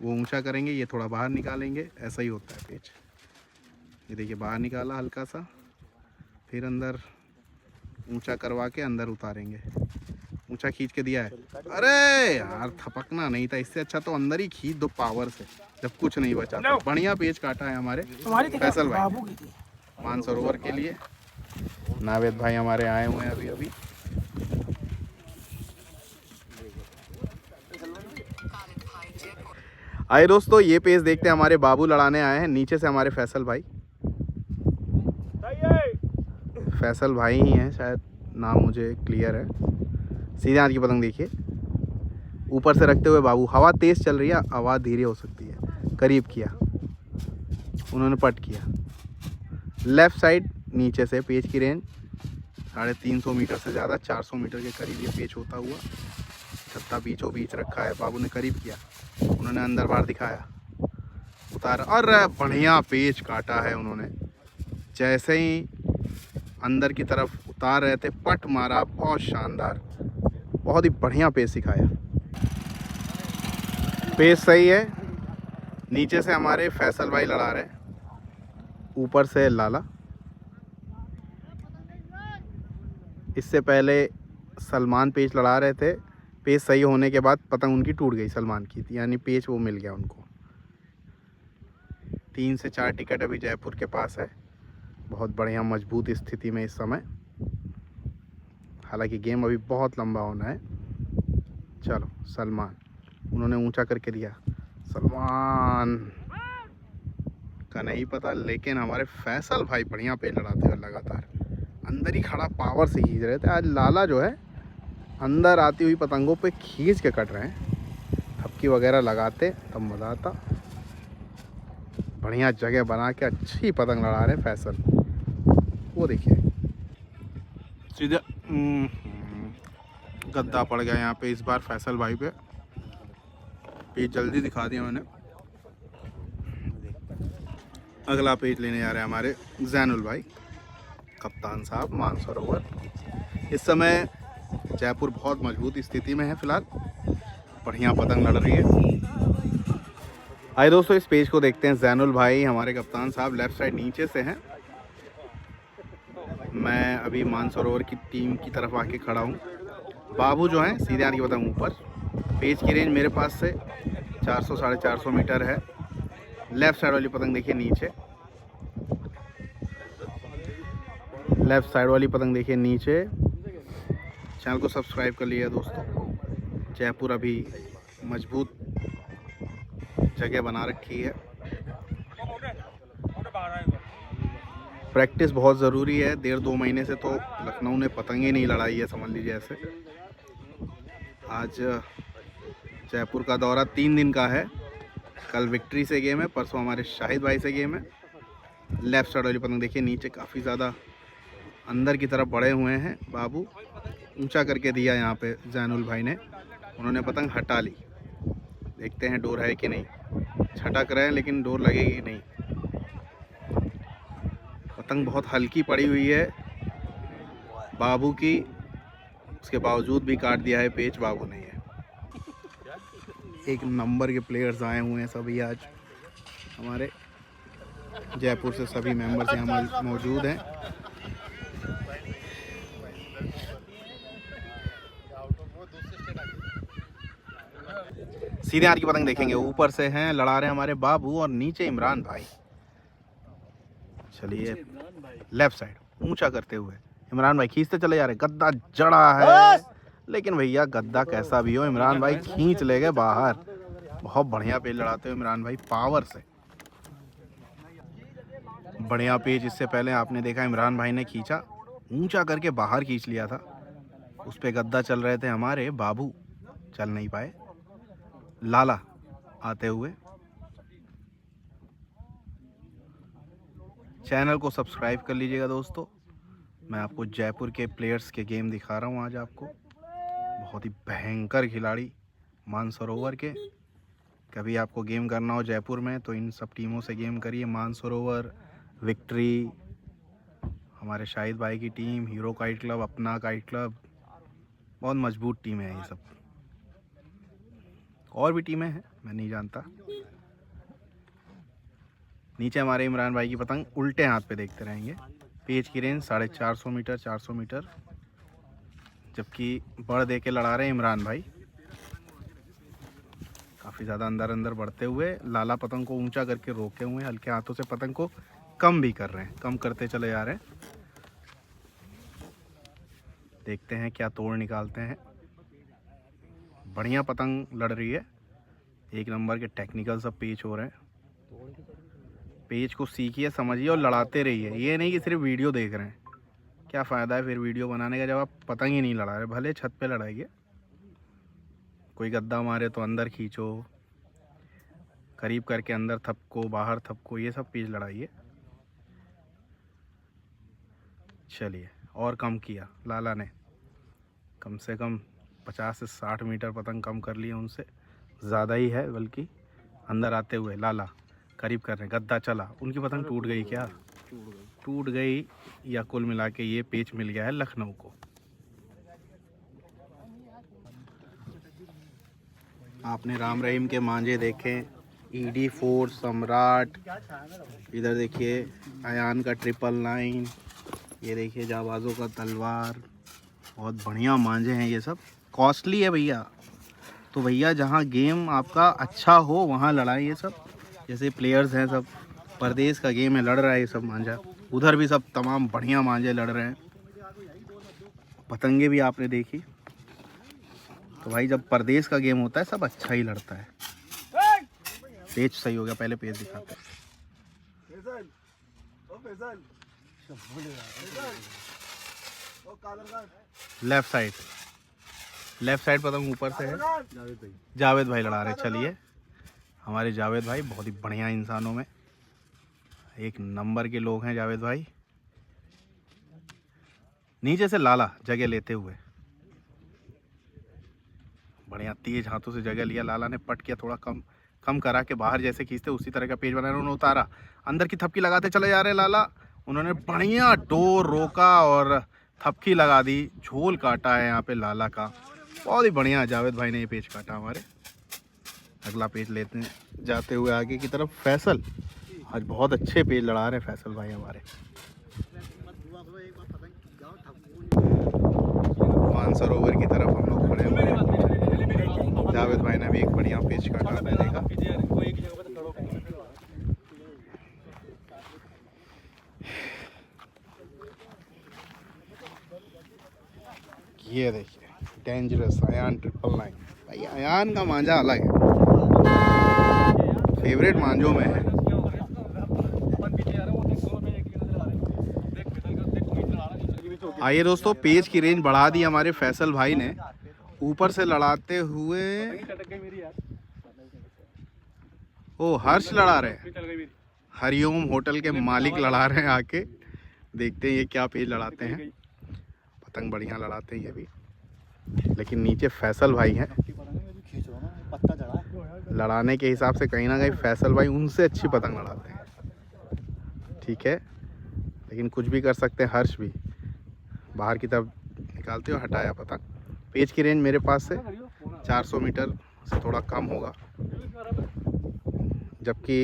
वो ऊंचा करेंगे, ये थोड़ा बाहर निकालेंगे, ऐसा ही होता है पेज। ये देखिए बाहर निकाला हल्का सा, फिर अंदर ऊंचा करवा के अंदर उतारेंगे, ऊंचा खींच के दिया है। अरे यार थपकना नहीं था, इससे अच्छा तो अंदर ही खींच दो पावर से, जब कुछ नहीं बचा। तो बढ़िया पेज काटा है हमारे फैसल भाई मानसरोवर के लिए। नावेद भाई हमारे आए हुए हैं अभी अभी। आइए दोस्तों, ये पेज देखते हैं, हमारे बाबू लड़ाने आए हैं। नीचे से हमारे फैसल भाई, फैसल भाई ही हैं शायद, नाम मुझे क्लियर है। सीधे हाथ की पतंग देखिए, ऊपर से रखते हुए बाबू। हवा तेज चल रही है, आवाज़ धीरे हो सकती है। करीब किया उन्होंने, पट किया लेफ्ट साइड, नीचे से पेज की रेंज 350 मीटर से ज़्यादा, 400 मीटर के करीब ये पेज होता हुआ। छत्ता बीचों बीच रखा है, बाबू ने करीब किया, उन्होंने अंदर बाहर दिखाया, उतारा, और बढ़िया पेज काटा है उन्होंने। जैसे ही अंदर की तरफ उतार रहे थे, पट मारा, बहुत शानदार, बहुत ही बढ़िया पेज सिखाया। पेज सही है। नीचे से हमारे फैसल भाई लड़ा रहे, ऊपर से लाला। इससे पहले सलमान पेज लड़ा रहे थे, पेज सही होने के बाद पतंग उनकी टूट गई सलमान की, यानी पेज वो मिल गया उनको। 3 से 4 टिकट अभी जयपुर के पास है, बहुत बढ़िया मजबूत स्थिति में इस समय। हालांकि गेम अभी बहुत लंबा होना है। चलो सलमान, उन्होंने ऊंचा करके दिया, सलमान का नहीं पता, लेकिन हमारे फैसल भाई बढ़िया पेज लड़ाते हुए लगातार अंदर ही खड़ा पावर से खींच रहे थे। आज लाला जो है अंदर आती हुई पतंगों पे खींच के कट रहे हैं, थपकी वगैरह लगाते तब मज़ा आता। बढ़िया जगह बना के अच्छी पतंग लड़ा रहे हैं फैसल। वो देखिए सीधे गद्दा पड़ गया यहाँ पे इस बार फैसल भाई पे। पेज जल्दी दिखा दिया मैंने। अगला पेज लेने जा रहे हैं हमारे जैनुल भाई, कप्तान साहब मानसरोवर। इस समय जयपुर बहुत मजबूत स्थिति में है फिलहाल, बढ़िया पतंग लड़ रही है। आइए दोस्तों, इस पेज को देखते हैं। जैनुल भाई हमारे कप्तान साहब लेफ्ट साइड नीचे से हैं। मैं अभी मानसरोवर की टीम की तरफ आके खड़ा हूँ। बाबू जो हैं सीधे आने की पतंग ऊपर। पेज की रेंज मेरे पास से 400-450 मीटर है। लेफ़्ट साइड वाली पतंग देखिए नीचे, लेफ़्ट साइड वाली पतंग देखिए नीचे। चैनल को सब्सक्राइब कर लिया दोस्तों। जयपुर अभी मजबूत जगह बना रखी है। प्रैक्टिस बहुत ज़रूरी है। 1.5-2 महीने से तो लखनऊ ने पतंग ही नहीं लड़ाई है, समझ लीजिए ऐसे। आज जयपुर का दौरा 3 दिन का है। कल विक्ट्री से गेम है, परसों हमारे शाहिद भाई से गेम है, लेफ्ट साइड वाली पतंग देखिए, नीचे काफ़ी ज़्यादा अंदर की तरफ बढ़े हुए हैं बाबू। ऊंचा करके दिया यहाँ पे जैनुल भाई ने, उन्होंने पतंग हटा ली। देखते हैं डोर है कि नहीं, छटक रहे हैं लेकिन डोर लगेगी नहीं। पतंग बहुत हल्की पड़ी हुई है बाबू की, उसके बावजूद भी काट दिया है पेच बाबू ने। है एक नंबर के प्लेयर्स आए हुए हैं सभी आज हमारे जयपुर से, सभी मेंबर्स यहाँ मौजूद हैं। सीधे हाथ की पतंग देखेंगे, ऊपर से हैं लड़ा रहे हैं हमारे बाबू और नीचे इमरान भाई। चलिए लेफ्ट साइड ऊंचा करते हुए इमरान भाई खींचते चले जा रहे, गद्दा जड़ा है लेकिन भैया गद्दा कैसा भी हो इमरान भाई खींच ले गए बाहर। बहुत बढ़िया पेज लड़ाते हो इमरान भाई, पावर से बढ़िया पेज। इससे पहले आपने देखा इमरान भाई ने खींचा, ऊंचा करके बाहर खींच लिया था, उस पे गद्दा चल रहे थे हमारे बाबू, चल नहीं पाए। लाला आते हुए, चैनल को सब्सक्राइब कर लीजिएगा दोस्तों। मैं आपको जयपुर के प्लेयर्स के गेम दिखा रहा हूँ आज आपको, बहुत ही भयंकर खिलाड़ी मानसरोवर के। कभी आपको गेम करना हो जयपुर में तो इन सब टीमों से गेम करिए। मानसरोवर, विक्ट्री, हमारे शाहिद भाई की टीम, हीरो काइट क्लब, अपना काइट क्लब, बहुत मजबूत टीम है ये सब। और भी टीमें हैं मैं नहीं जानता। नीचे हमारे इमरान भाई की पतंग उल्टे हाथ पे देखते रहेंगे। पेज की रेंज 450 मीटर 400 मीटर, जबकि बढ़ दे के लड़ा रहे हैं इमरान भाई। काफ़ी ज़्यादा अंदर बढ़ते हुए लाला पतंग को ऊंचा करके रोके हुए, हल्के हाथों से पतंग को कम भी कर रहे हैं, कम करते चले जा रहे हैं। देखते हैं क्या तोड़ निकालते हैं। बढ़िया पतंग लड़ रही है, एक नंबर के टेक्निकल सब पेच हो रहे हैं। पेज को सीखिए, समझिए और लड़ाते रहिए। ये नहीं कि सिर्फ वीडियो देख रहे हैं, क्या फ़ायदा है फिर वीडियो बनाने का जब आप पतंग ही नहीं लड़ा रहे। भले छत पे लड़ाइए, कोई गद्दा मारे तो अंदर खींचो, करीब करके अंदर थपको, बाहर थपको, ये सब पेज लड़ाइए। चलिए और कम किया लाला ने, कम से कम 50 से 60 मीटर पतंग कम कर लिए उनसे, ज़्यादा ही है बल्कि। अंदर आते हुए लाला करीब कर रहे हैं, गद्दा चला, उनकी पतंग टूट गई क्या? टूट गई, या कुल मिला के ये पेच मिल गया है लखनऊ को। आपने राम रहीम के मांझे देखे, ईडी फोर्स, सम्राट, इधर देखिए अयान का 999, ये देखिए जाबाजों का तलवार, बहुत बढ़िया मांझे हैं ये सब। कॉस्टली है भैया, तो भैया जहाँ गेम आपका अच्छा हो वहाँ लड़ाएं ये सब। जैसे प्लेयर्स हैं सब, परदेश का गेम है, लड़ रहा है ये सब मांझा, उधर भी सब तमाम बढ़िया मांझे लड़ रहे हैं। पतंगे भी आपने देखी, तो भाई जब परदेश का गेम होता है सब अच्छा ही लड़ता है। पेज सही हो गया, पहले पेज दिखाते हैं। लेफ्ट साइड पतंग ऊपर से है, जावेद भाई लड़ा रहे। चलिए हमारे जावेद भाई बहुत ही बढ़िया इंसानों में एक नंबर के लोग हैं जावेद भाई। नीचे से लाला जगह लेते हुए, बढ़िया तेज हाथों से जगह लिया लाला ने, पट किया, थोड़ा कम करा के बाहर जैसे खींचते उसी तरह का पेज बनाया उन्होंने, उतारा, अंदर की थपकी लगाते चले जा रहे हैं लाला। उन्होंने बढ़िया डोर रोका और थपकी लगा दी, झोल काटा है यहाँ पे लाला का। बहुत ही बढ़िया जावेद भाई ने ये पेज काटा हमारे। अगला पेज लेते हैं जाते हुए आगे की तरफ। फैसल आज बहुत अच्छे पेज लड़ा रहे हैं फैसल भाई हमारे। मानसरोवर की तरफ हम लोग खड़े हुए हैं। जावेद भाई ने भी एक बढ़िया पेज काटा, आपने देखा। ये देखिए डेंजरस अयान 999। भाई अयान का मांझा अलग है, फेवरेट मांझों में है। आइए दोस्तों, पेज की रेंज बढ़ा दी हमारे फैसल भाई ने, ऊपर से लड़ाते हुए। ओ हर्ष लड़ा रहे हैं, हरिओम होटल के मालिक लड़ा रहे हैं आके। देखते हैं ये क्या पेज लड़ाते हैं। पतंग बढ़िया लड़ाते हैं ये भी, लेकिन नीचे फैसल भाई हैं लड़ाने के हिसाब से। कहीं ना कहीं फैसल भाई उनसे अच्छी पतंग लड़ाते हैं, ठीक है। लेकिन कुछ भी कर सकते हैं। हर्ष भी बाहर की तरफ निकालते हुए हटाया पतंग। पेज की रेंज मेरे पास से 400 मीटर से थोड़ा कम होगा, जबकि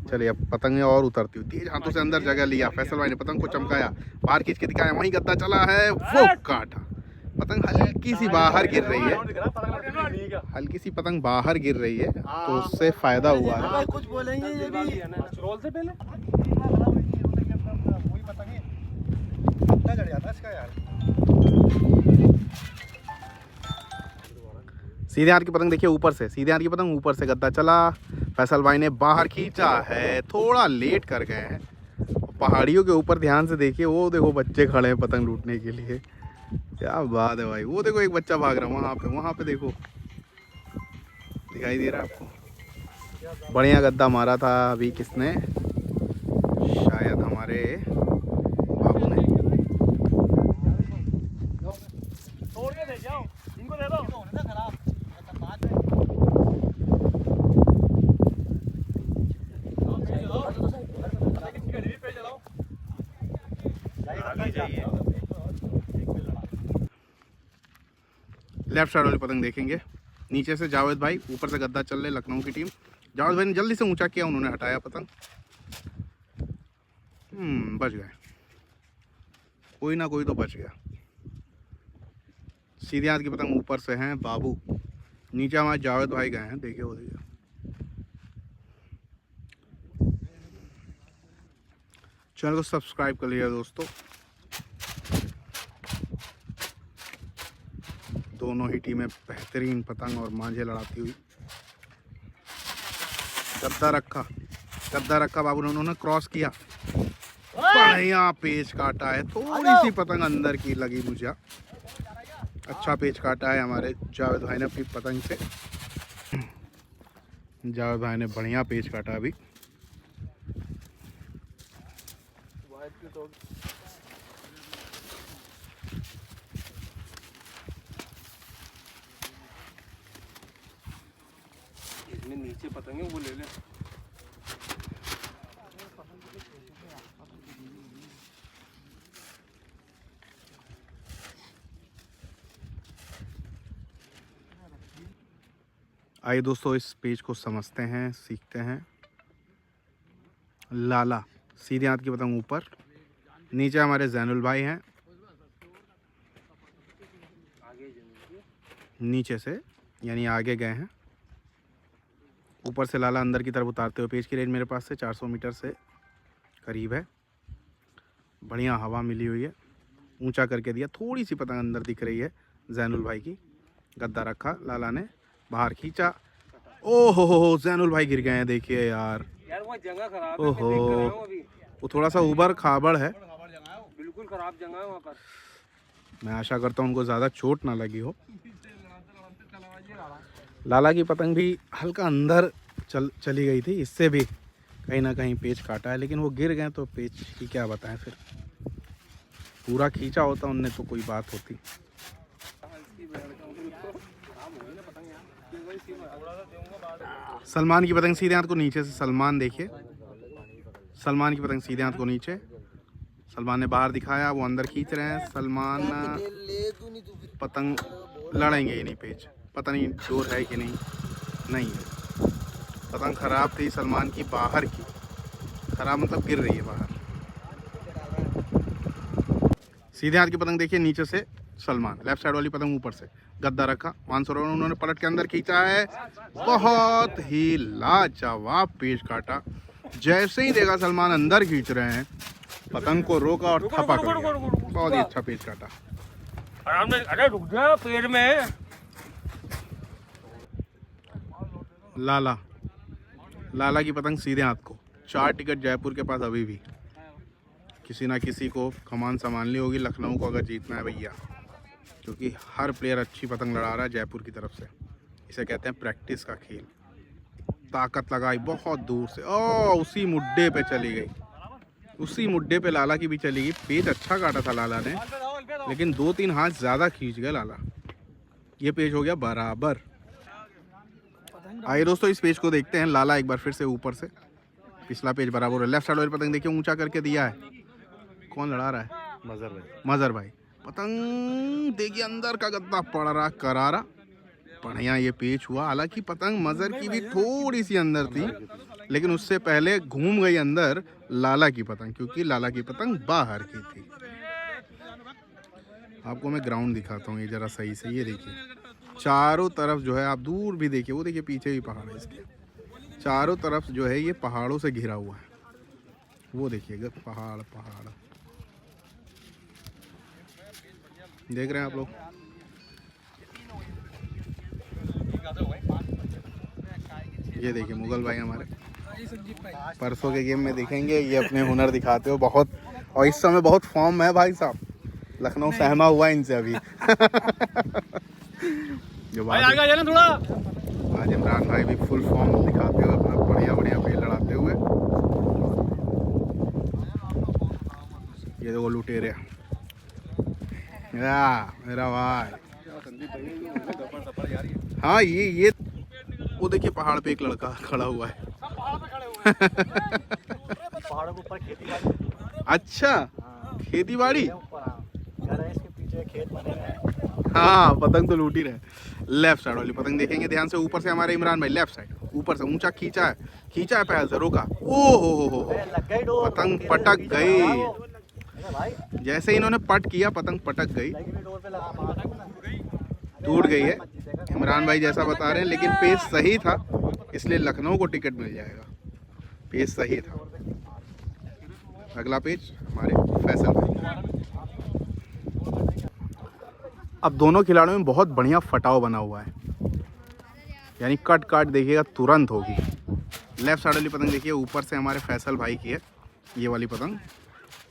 चलिए अब पतंगें और उतरती हुई तेज हाथों से अंदर जगह लिया। फैसल भाई ने पतंग को चमकाया, बाहर खींच के दिखाया, वहीं गद्दा चला है, वो काटा। पतंग हल्की सी बाहर गिर रही है, हल्की सी पतंग बाहर गिर रही है, तो उससे फायदा हुआ है। कुछ बोलेंगे ये भी रोल से पहले वही पतंग है, गद्दा चढ़ जाता है इसका यार। सीधे हाथ की पतंग देखिए ऊपर से, सीधे हाथ की पतंग ऊपर से गद्दा चला। फैसल भाई ने बाहर खींचा है, थोड़ा लेट कर गए हैं। पहाड़ियों के ऊपर ध्यान से देखिए, वो देखो बच्चे खड़े हैं पतंग लूटने के लिए। क्या बात है भाई, वो देखो एक बच्चा भाग रहा है वहाँ पे देखो, दिखाई दे रहा है आपको। बढ़िया गद्दा मारा था अभी किसने, शायद हमारे बाबू ने। तोड़ के दे जाओ, इनको दे दो। लेफ्ट साइड वाली पतंग देखेंगे। नीचे से जावेद भाई, ऊपर से गद्दा चल रहे लखनऊ की टीम। जावेद भाई ने जल्दी से ऊंचा किया, उन्होंने हटाया पतंग। बच गए, कोई ना कोई तो बच गया। सीधे हाथ की पतंग ऊपर से हैं बाबू, नीचे हमारे जावेद भाई गए हैं। देखिए वो देखिए, चैनल को सब्सक्राइब कर लिया दोस्तों। दोनों ही टीमें बेहतरीन पतंग और मांझे लड़ाती हुई। गद्दा रखा बाबू ने, उन्होंने क्रॉस किया, बढ़िया पेच काटा है। थोड़ी सी पतंग अंदर की लगी मुझे, अच्छा पेच काटा है हमारे जावेद भाई ने अपनी पतंग से। जावेद भाई ने बढ़िया पेच काटा अभी। इसमें नीचे पतंगे वो ले ले। आइए दोस्तों इस पेज को समझते हैं, सीखते हैं। लाला सीधे हाथ की पतंग ऊपर, नीचे हमारे जैनुल भाई हैं, नीचे से यानी आगे गए हैं। ऊपर से लाला अंदर की तरफ उतारते हुए। पेज की रेंज मेरे पास से 400 मीटर से करीब है। बढ़िया हवा मिली हुई है, ऊंचा करके दिया। थोड़ी सी पतंग अंदर दिख रही है जैनुल भाई की। गद्दा रखा, लाला ने बाहर खींचा। ओहो जैनुल भाई गिर गए हैं, देखिए यार वो जगह खराब है, मैं देख कर आया हूं अभी। वो थोड़ा सा उबड़ खाबड़ है, बिल्कुल खराब जगह है वहाँ पर। मैं आशा करता हूँ उनको ज़्यादा चोट ना लगी हो। लाला की पतंग भी हल्का अंदर चली गई थी, इससे भी कहीं ना कहीं पेच काटा है, लेकिन वो गिर गए तो पेच की क्या बताएं। फिर पूरा खींचा होता उनने तो कोई बात होती। सलमान की पतंग सीधे हाथ को नीचे से, सलमान देखिए, सलमान की पतंग सीधे हाथ को नीचे। सलमान ने बाहर दिखाया, वो अंदर खींच रहे हैं। सलमान पतंग लड़ेंगे ही नहीं पेच, पता नहीं जोर है कि नहीं है। पतंग ख़राब थी सलमान की, बाहर की ख़राब मतलब गिर रही है बाहर। सीधे हाथ की पतंग देखिए, नीचे से सलमान, लेफ्ट साइड वाली पतंग ऊपर से। गद्दा रखा, मानसरोवर उन्होंने पलट के अंदर खींचा है। बहुत ही लाजवाब पेच काटा। जैसे ही देखा सलमान अंदर खींच रहे हैं, पतंग को रोका और थपा कर दिया। बहुत ही अच्छा पेच काटा। आराम से, अरे रुक जा, पेड़ में। लाला की पतंग सीधे हाथ को। 4 टिकट जयपुर के पास अभी भी। किसी ना किसी को कमान संभालनी होगी लखनऊ को अगर जीतना है भैया, क्योंकि हर प्लेयर अच्छी पतंग लड़ा रहा है जयपुर की तरफ से। इसे कहते हैं प्रैक्टिस का खेल। ताकत लगाई बहुत दूर से, ओ उसी मुड्डे पे चली गई, उसी मुड्डे पे लाला की भी चली गई। पेच अच्छा काटा था लाला ने, लेकिन 2-3 हाथ ज़्यादा खींच गया लाला। ये पेच हो गया बराबर। आइए दोस्तों, इस पेच को देखते हैं। लाला एक बार फिर से ऊपर से, पिछला पेच बराबर है। लेफ्ट साइड वाली पतंग देखिए ऊंचा करके दिया है। कौन लड़ा रहा है? मजर भाई। पतंग देखिए अंदर का गद्दा पड़ रहा करारा, बढ़िया ये पेच हुआ। हालांकि पतंग मजर की भी थोड़ी सी अंदर थी, लेकिन उससे पहले घूम गई अंदर लाला की पतंग, क्योंकि लाला की पतंग बाहर की थी। आपको मैं ग्राउंड दिखाता हूँ ये जरा सही से। ये देखिए चारों तरफ जो है, आप दूर भी देखिए, वो देखिए पीछे भी पहाड़ है इसके, चारों तरफ जो है ये पहाड़ों से घिरा हुआ है। वो देखिएगा पहाड़ पहाड़ देख रहे हैं आप लोग। ये देखिए मुगल भाई हमारे परसों के गेम में दिखेंगे, ये अपने हुनर दिखाते हो बहुत, और इस समय बहुत फॉर्म है भाई साहब। लखनऊ सहमा हुआ इनसे अभी। जो भाई आगे जाना थोड़ा। आज इमरान भाई भी फुल फॉर्म दिखाते हुए अपना बढ़िया बढ़िया पेड़ लड़ाते हुए। ये देखो लुटेरे, मेरा भाई। हाँ ये वो देखिए पहाड़ पे एक लड़का खड़ा हुआ है। पहाड़ों के ऊपर खेती बाड़ी। अच्छा, खेती बाड़ी। इसके पीछे खेत बने हैं। हाँ पतंग तो लूट ही रहे। लेफ्ट साइड वाली पतंग देखेंगे ध्यान से, ऊपर से हमारे इमरान भाई लेफ्ट साइड, ऊपर से ऊंचा खींचा है पैर से, रोका। ओ हो पतंग पटक गई। जैसे इन्होंने पट किया पतंग पटक गई, टूट गई है। इमरान भाई जैसा बता रहे हैं, लेकिन पेस सही था, इसलिए लखनऊ को टिकट मिल जाएगा। पेस सही था। अगला पेज हमारे फैसल भाई। अब दोनों खिलाड़ियों में बहुत बढ़िया फटाव बना हुआ है, यानी कट काट देखिएगा तुरंत होगी। लेफ्ट साइड वाली पतंग देखिए ऊपर से हमारे फैसल भाई की है। ये वाली पतंग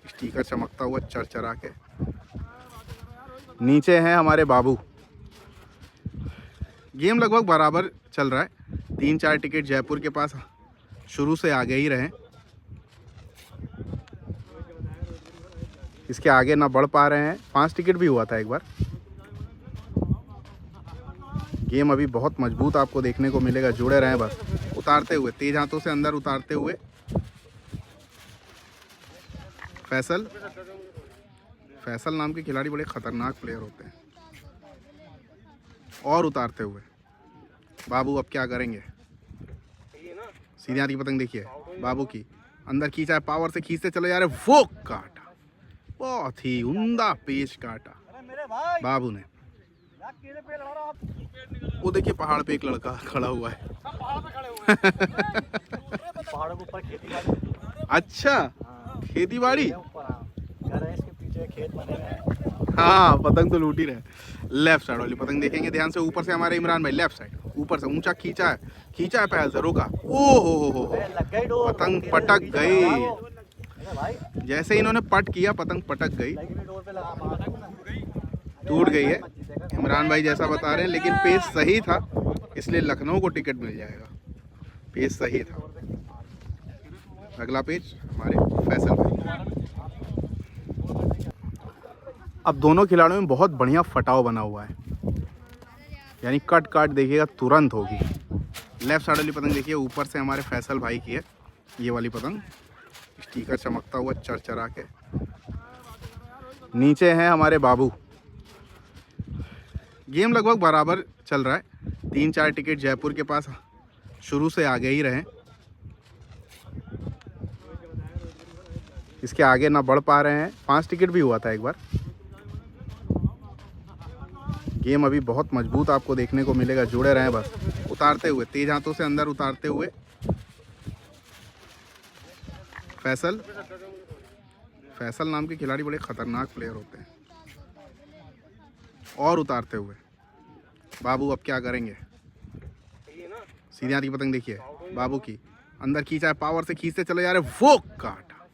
स्टीकर चमकता हुआ चरचरा के। नीचे हैं हमारे बाबू। गेम लगभग बराबर चल रहा है। 3-4 टिकट जयपुर के पास शुरू से आगे ही रहे, इसके आगे ना बढ़ पा रहे हैं। 5 टिकट भी हुआ था एक बार। गेम अभी बहुत मजबूत आपको देखने को मिलेगा, जुड़े रहें बस। उतारते हुए तेज हाथों से अंदर उतारते हुए फैसल नाम के खिलाड़ी बड़े खतरनाक प्लेयर होते हैं। और उतारते हुए बाबू अब क्या करेंगे? सीधे हाथ की पतंग देखिए बाबू की, अंदर खींचा है, पावर से खींचते चले जा रहे, वो काटा, बहुत ही उम्दा पेच काटा बाबू ने। वो देखिए पहाड़ पे एक लड़का खड़ा हुआ है। पहाड़ों के ऊपर खेती बाड़ी। अच्छा, खेती बाड़ी। इसके पीछे खेत बने हैं। हाँ पतंग तो लूट ही रहे। लेफ्ट साइड वाली पतंग देखेंगे ध्यान से, ऊपर से हमारे इमरान भाई लेफ्ट साइड, ऊपर से ऊंचा खींचा है पैर से, रोका। ओ हो पतंग पटक गई। जैसे इन्होंने पट किया पतंग पटक गई, टूट गई है। इमरान भाई जैसा बता रहे हैं, लेकिन पेस सही था, इसलिए लखनऊ को टिकट मिल जाएगा। पेस सही था। अगला पेज हमारे फैसल भाई। अब दोनों खिलाड़ियों में बहुत बढ़िया फटाव बना हुआ है, यानी कट काट देखिएगा तुरंत होगी। लेफ्ट साइड वाली पतंग देखिए ऊपर से हमारे फैसल भाई की है। ये वाली पतंग स्टीकर चमकता हुआ चरचरा के। नीचे हैं हमारे बाबू। गेम लगभग बराबर चल रहा है। 3-4 टिकट जयपुर के पास शुरू से आगे ही रहे, इसके आगे ना बढ़ पा रहे हैं। 5 टिकट भी हुआ था एक बार। गेम अभी बहुत मजबूत आपको देखने को मिलेगा, जुड़े रहें बस। उतारते हुए तेज हाथों से अंदर उतारते हुए फैसल नाम के खिलाड़ी बड़े खतरनाक प्लेयर होते हैं। और उतारते हुए बाबू अब क्या करेंगे? सीधे हाथ की पतंग देखिए बाबू की, अंदर खींचा है, पावर से खींचते चले जा रहे, वो काटा,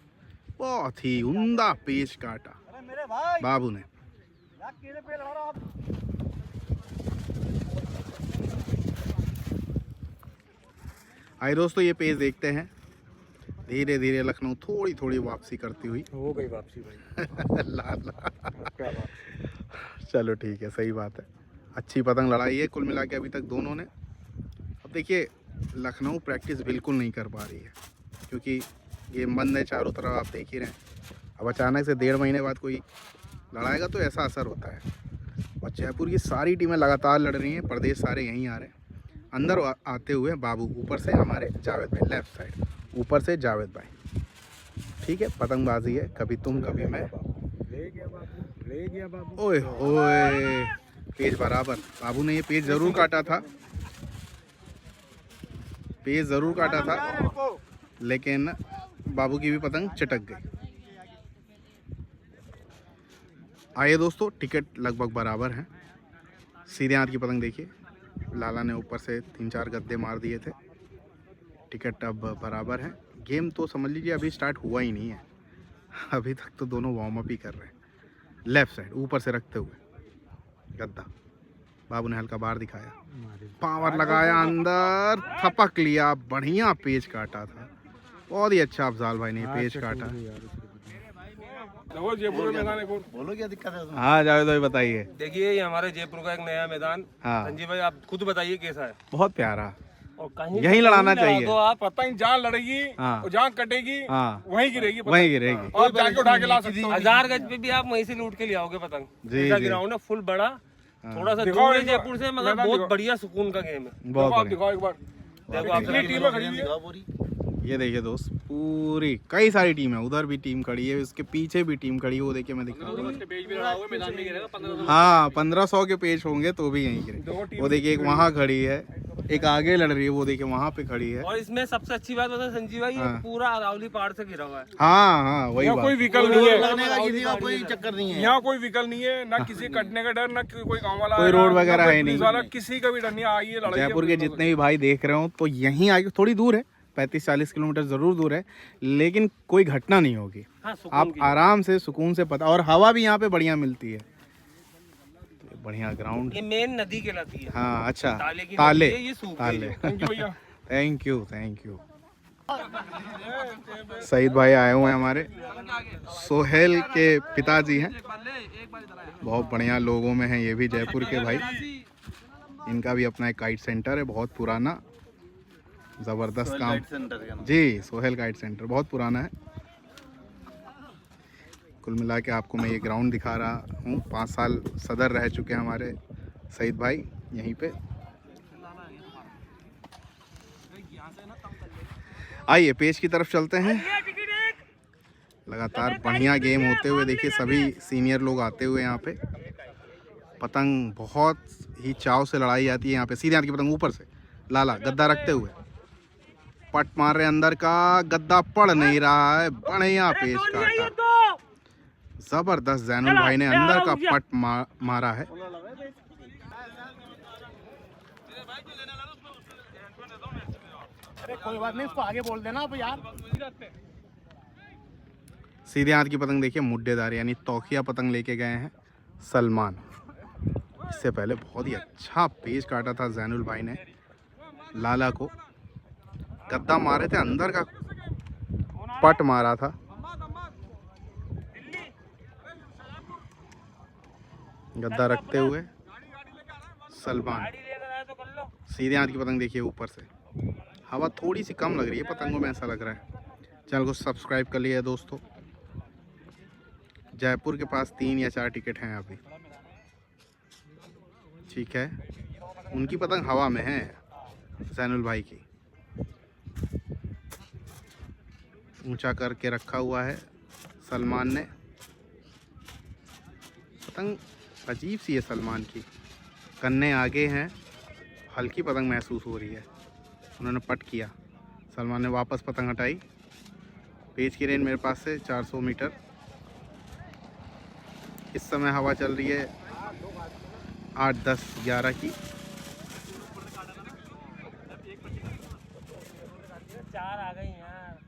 बहुत ही उम्दा पेच काटा बाबू ने। आइए दोस्तों ये पेज देखते हैं। धीरे धीरे लखनऊ थोड़ी थोड़ी वापसी करती हुई हो गई वापसी भाई। लाला क्या बात। चलो ठीक है, सही बात है। अच्छी पतंग लड़ाई है कुल मिला के अभी तक दोनों ने। अब देखिए लखनऊ प्रैक्टिस बिल्कुल नहीं कर पा रही है क्योंकि गेम बंद है चारों तरफ, आप देख ही रहे हैं। अब अचानक से 1.5 महीने बाद कोई लड़ाएगा तो ऐसा असर होता है। और जयपुर की सारी टीमें लगातार लड़ रही हैं, प्रदेश सारे यहीं आ रहे हैं। अंदर आते हुए बाबू, ऊपर से हमारे जावेद भाई, लेफ्ट साइड ऊपर से जावेद भाई। ठीक है, पतंगबाजी है, कभी तुम कभी मैं। ले गया बाबू। ओए होए, पेज बराबर। बाबू ने ये पेज ज़रूर काटा था, पेज ज़रूर काटा था, लेकिन बाबू की भी पतंग चटक गई। आइए दोस्तों, टिकट लगभग बराबर हैं। सीधे हाथ की पतंग देखिए, लाला ने ऊपर से 3-4 गद्दे मार दिए थे। टिकट अब बराबर है। गेम तो समझ लीजिए अभी स्टार्ट हुआ ही नहीं है, अभी तक तो दोनों वार्म अप ही कर रहे हैं। लेफ्ट साइड ऊपर से रखते हुए गद्दा, बाबू ने हल्का बाहर दिखाया, पावर लगाया, अंदर थपक लिया। बढ़िया पेज काटा था, बहुत ही अच्छा अफजाल भाई ने पेज काटा। बोलो क्या दिक्कत है उसमें? हाँ जावेद भाई बताइए। देखिए ये हमारे जयपुर का एक नया मैदान। हाँ संजीव भाई आप खुद बताइए कैसा है। बहुत प्यारा, और कहीं यहीं लड़ाना चाहिए। तो आप पतंग जहाँ लड़ेगी हाँ। और जहाँ कटेगी हाँ वहीं गिरेगी पतंग। वहीं गिरेगी। और जाके उठा के ला सकते हो। 1000 गज पे भी आप वहीं से लूट के ले आओगे पतंग। जी, ऐसा जी। ग्राउंड है फुल बड़ा, थोड़ा सा दिखाओ दूर है एक बार, जयपुर से, मगर मैदान बहुत दिखाओ। बढ़िया सुकून का गेम है। बहुत आप बढ़िया। दिखाओ एक बार। देखो आप कितनी टीमें खड़ी हुई है? दिखाओ पूरी। ये देखिए दोस्त, पूरी कई सारी टीम है, उधर भी टीम खड़ी है, उसके पीछे भी टीम खड़ी है। वो देखिए मैं दिखा रहा हूँ। हाँ 1500 के पेज होंगे तो भी यहीं गिरे। वो देखिए एक वहाँ खड़ी है, एक आगे लड़ रही है, वो देखिए वहाँ पे खड़ी है। और इसमें सबसे अच्छी बात बता संजीव भाई, ये हाँ। पूरा अरावली पहाड़ से घिरा हुआ है। हाँ हाँ वही यहाँ कोई बात। विकल्प नहीं है, लगने का किसी का कोई चक्कर नहीं है। यहाँ कोई विकल्प नहीं है, ना किसी कटने का डर, ना कोई गाँव वाला कोई आएगा, रोड ना वगैरह कोई है पुलिस नहीं। वाला, किसी का भी डर नहीं। आइए लड़ाई। जयपुर के जितने भी भाई देख रहे हो तो यहीं आगे, थोड़ी दूर है, 35-40 किलोमीटर ज़रूर दूर है, लेकिन कोई घटना नहीं होगी। हाँ, सुकून आप की। आराम से सुकून से पता, और हवा भी यहाँ पे बढ़िया मिलती है। तो बढ़िया ग्राउंड। ये मेन नदी कहलाती है। हाँ अच्छा, ताले की ताले नदी है, ये सूख गई ताले। है। थैंक यू भैया। Thank you thank you. Saeed भाई आए हुए हैं हमारे, सोहेल के पिताजी हैं, बहुत बढ़िया लोगों में हैं ये भी जयपुर के भाई। इनका भी अपना एक काइट सेंटर है, बहुत पुराना, ज़बरदस्त काम। सेंटर का नाम। जी सोहेल काइट सेंटर बहुत पुराना है। कुल मिला के आपको मैं ये ग्राउंड दिखा रहा हूँ। 5 साल सदर रह चुके हैं हमारे सईद भाई यहीं पे। आइए पेज की तरफ चलते हैं। लगातार बढ़िया गेम होते हुए देखिए, सभी सीनियर लोग आते हुए यहाँ पे। पतंग बहुत ही चाव से लड़ाई जाती है यहाँ पे। सीधे हाथ की पतंग ऊपर से लाला गद्दा रखते हुए पट मार रहे, अंदर का गद्दा पड़ नहीं रहा है, बढ़िया पेज काटा, जबरदस्त। जैनुल भाई ने अंदर का पट मारा है। अरे कोई बात नहीं, इसको आगे बोल देना आप यार। सीधे हाथ की पतंग देखिए, मुड्डेदार यानी तौखिया पतंग लेके गए हैं सलमान। इससे पहले बहुत ही अच्छा पेज काटा था जैनुल भाई ने लाला को, गद्दा मारे थे, अंदर का पट मारा था। गद्दा रखते हुए सलमान। सीधे हाथ की पतंग देखिए ऊपर से, हवा थोड़ी सी कम लग रही है पतंगों में, ऐसा लग रहा है। चैनल को सब्सक्राइब कर लिया दोस्तों। जयपुर के पास 3 या 4 टिकट हैं अभी, ठीक है। उनकी पतंग हवा में है, जैनुल भाई की। ऊंचा करके रखा हुआ है सलमान ने। पतंग अजीब सी है सलमान की, कन्ने आगे हैं, हल्की पतंग महसूस हो रही है। उन्होंने पट किया, सलमान ने वापस पतंग हटाई। पेज की रेंज मेरे पास से 400 मीटर। इस समय हवा चल रही है 8, 10, 11 की। चार आ गई यार।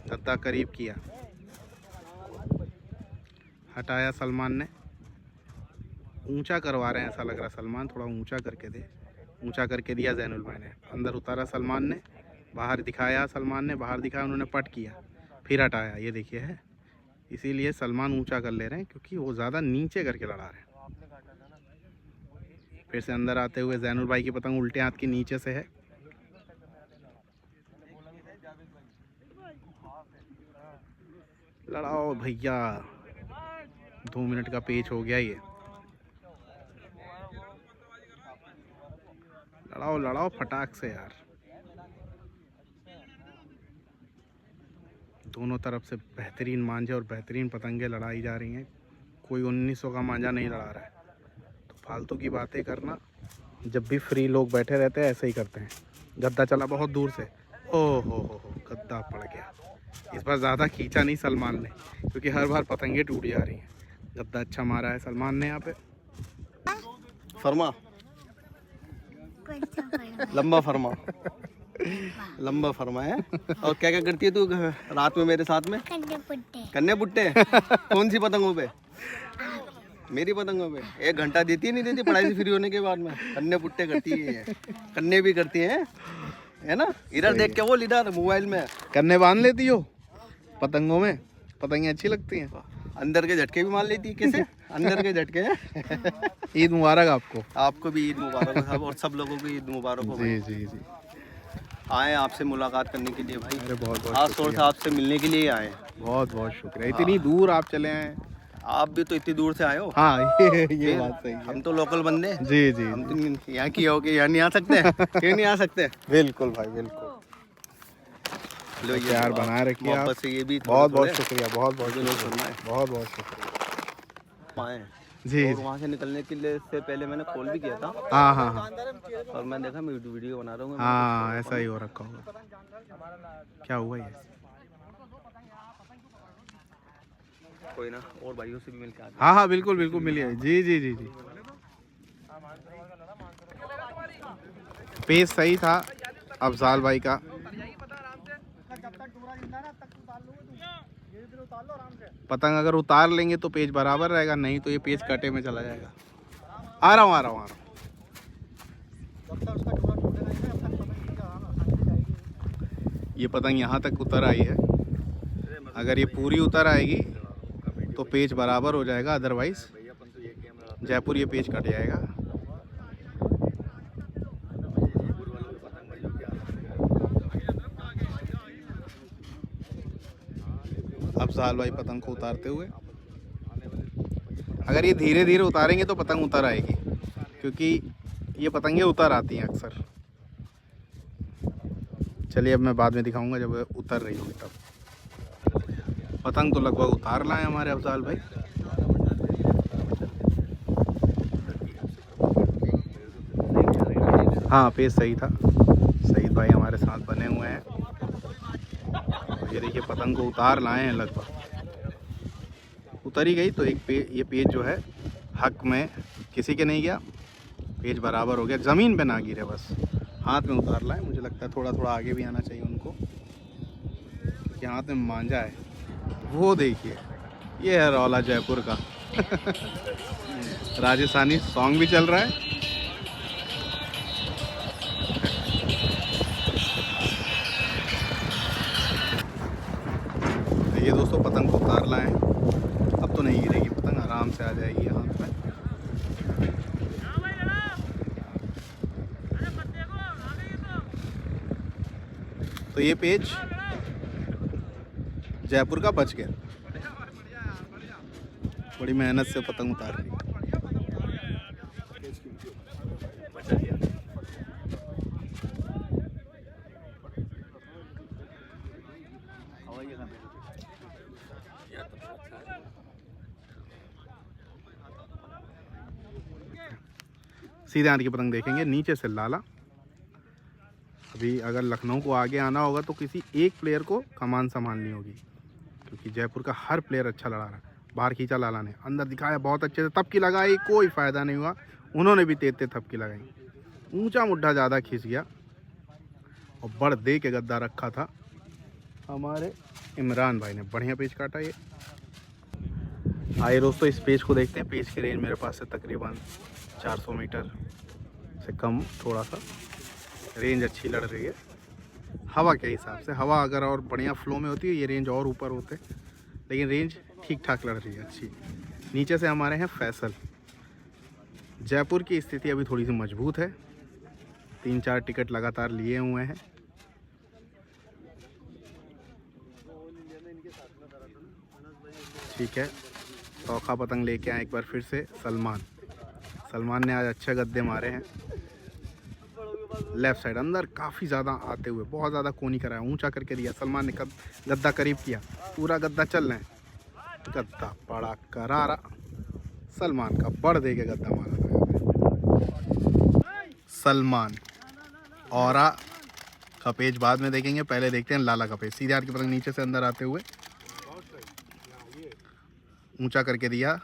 गद्दा करीब किया, हटाया सलमान ने। ऊंचा करवा रहे हैं ऐसा लग रहा, सलमान थोड़ा ऊंचा करके दे। ऊंचा करके दिया जैनुल भाई ने। अंदर उतारा सलमान ने, बाहर दिखाया सलमान ने, बाहर दिखाया उन्होंने, पट किया, फिर हटाया। ये देखिए है, इसीलिए सलमान ऊंचा कर ले रहे हैं क्योंकि वो ज़्यादा नीचे करके लड़ा रहे हैं। फिर से अंदर आते हुए जैनुल भाई की पतंग उल्टे हाथ के नीचे से है। लड़ाओ भैया, 2 मिनट का पेच हो गया ये। लड़ाओ लड़ाओ फटाक से यार। दोनों तरफ से बेहतरीन मांझे और बेहतरीन पतंगे लड़ाई जा रही हैं। कोई 1900 का मांझा नहीं लड़ा रहा है। तो फालतू की बातें करना, जब भी फ्री लोग बैठे रहते हैं ऐसे ही करते हैं। गद्दा चला बहुत दूर से, ओह हो गद्दा पड़ गया। इस बार ज़्यादा खींचा नहीं सलमान ने क्योंकि हर बार पतंगे टूट जा रही हैं। गद्दा अच्छा मारा है सलमान ने यहाँ पे। फरमा, लंबा फरमा, लंबा फरमा है। और क्या क्या करती है तू रात में मेरे साथ में? कन्ने पुट्टे। कौन सी पतंगों पे? मेरी पतंगों पे। 1 घंटा देती है नहीं देती पढ़ाई से फ्री होने के बाद में? कन्ने पुट्टे करती है, कन्ने भी करती हैं, है ना? इधर देख के बोल, इधर मोबाइल में कन्ने बांध लेती हो पतंगों में? पतंगे अच्छी लगती हैं। अंदर के झटके भी मार लेती है। कैसे अंदर के झटके हैं? ईद मुबारक आपको। आपको भी ईद मुबारक हो, और सब लोगों को ईद मुबारक हो। जी जी जी। आए आपसे मुलाकात करने के लिए भाई। अरे बहुत बहुत खास तौर से आपसे मिलने के लिए आए। बहुत बहुत शुक्रिया। इतनी दूर आप चले आए। आप भी तो इतनी दूर से आए हो। हाँ ये बात सही है। हम तो लोकल बंदे हैं। जी जी हम तो यहाँ की हो के यहाँ नहीं आ सकते? क्यों नहीं आ सकते? बिल्कुल भाई बिल्कुल। लो ये प्यार बनाए रखिए आप। मोहब्बत से ये भी बहुत बहुत शुक्रिया, बहुत बहुत लोग शुक्रिया, सुनना है। बहुत बहुत शुक्रिया। आए जी और वहाँ से निकलने के लिए से पहले मैंने कॉल भी किया था हाँ हाँ हाँ और मैं देखा मैं वीडियो बना रहा हूँ। हाँ, ऐसा ही हो रखा होगा। क्या हुआ ये? कोई ना, और भाइयों से भी मिल के आते। हाँ हाँ बिल्कुल बिल्कुल मिलिए। जी जी जी जी। पेज सही था अफजाल भाई का। पतंग अगर उतार लेंगे तो पेज बराबर रहेगा, नहीं तो ये पेज कटे में चला जाएगा। आ रहा हूँ। ये पतंग यहाँ तक उतर आई है। अगर ये पूरी उतर आएगी तो पेज बराबर हो जाएगा, अदरवाइज जयपुर ये पेज कट जाएगा। अफजाल भाई पतंग को उतारते हुए। अगर ये धीरे धीरे उतारेंगे तो पतंग उतर आएगी, क्योंकि ये पतंगे उतर आती हैं अक्सर। चलिए अब मैं बाद में दिखाऊंगा जब उतर रही होगी तब। पतंग तो लगभग उतार लाए हमारे अफजाल भाई। हाँ पेज सही था। सईद भाई हमारे साथ बने हुए हैं। ये देखिए पतंग को उतार लाए हैं, लगभग उतर ही गई। तो ये पेज जो है हक में किसी के नहीं गया, पेज बराबर हो गया, ज़मीन पे ना गिरे, बस हाथ में उतार लाए। मुझे लगता है थोड़ा थोड़ा आगे भी आना चाहिए उनको, क्योंकि हाथ में मांझा है। वो देखिए ये है रौला जयपुर का। राजस्थानी सॉन्ग भी चल रहा है। ये दोस्तों पतंग को उतार लाए हैं। अब तो नहीं गिरेगी पतंग, आराम से आ जाएगी हाथ में। तो ये पेज जयपुर का बच गया। बड़ी मेहनत से पतंग उतार ली। सीधे हाथ की पतंग देखेंगे, नीचे से लाला। अभी अगर लखनऊ को आगे आना होगा तो किसी एक प्लेयर को कमान संभालनी होगी, क्योंकि जयपुर का हर प्लेयर अच्छा लड़ा रहा है। बाहर खींचा लाला ने, अंदर दिखाया बहुत अच्छे से, थपकी लगाई, कोई फ़ायदा नहीं हुआ। उन्होंने भी तेज थपकी लगाई। ऊंचा मुड्ढा ज़्यादा खींच गया और बड़ दे के गद्दा रखा था हमारे इमरान भाई ने। बढ़िया पेज काटा ये। आइए दोस्तों इस पेज को देखते हैं। पेज की रेंज मेरे पास है तकरीबन 400 मीटर। से कम थोड़ा सा रेंज अच्छी लड़ रही है हवा के हिसाब से। हवा अगर और बढ़िया फ्लो में होती है ये रेंज और ऊपर होते, लेकिन रेंज ठीक ठाक लड़ रही है अच्छी। नीचे से हमारे हैं फैसल। जयपुर की स्थिति अभी थोड़ी सी मजबूत है, 3-4 टिकट लगातार लिए हुए हैं। ठीक है, चौखा पतंग लेके आए एक बार फिर से सलमान ने आज अच्छे गद्दे मारे हैं। लेफ्ट साइड अंदर काफ़ी ज़्यादा आते हुए, बहुत ज़्यादा कोनी कराया, ऊंचा करके दिया सलमान ने। गद्दा करीब किया, पूरा गद्दा चल रहे हैं, गद्दा बड़ा करारा सलमान का, बढ़ दे के गद्दा मारा था सलमान। औरा का पेज बाद में देखेंगे, पहले देखते हैं लाला का पेज। सीधे हाथ की पतंग नीचे से अंदर आते हुए ऊंचा करके दिया,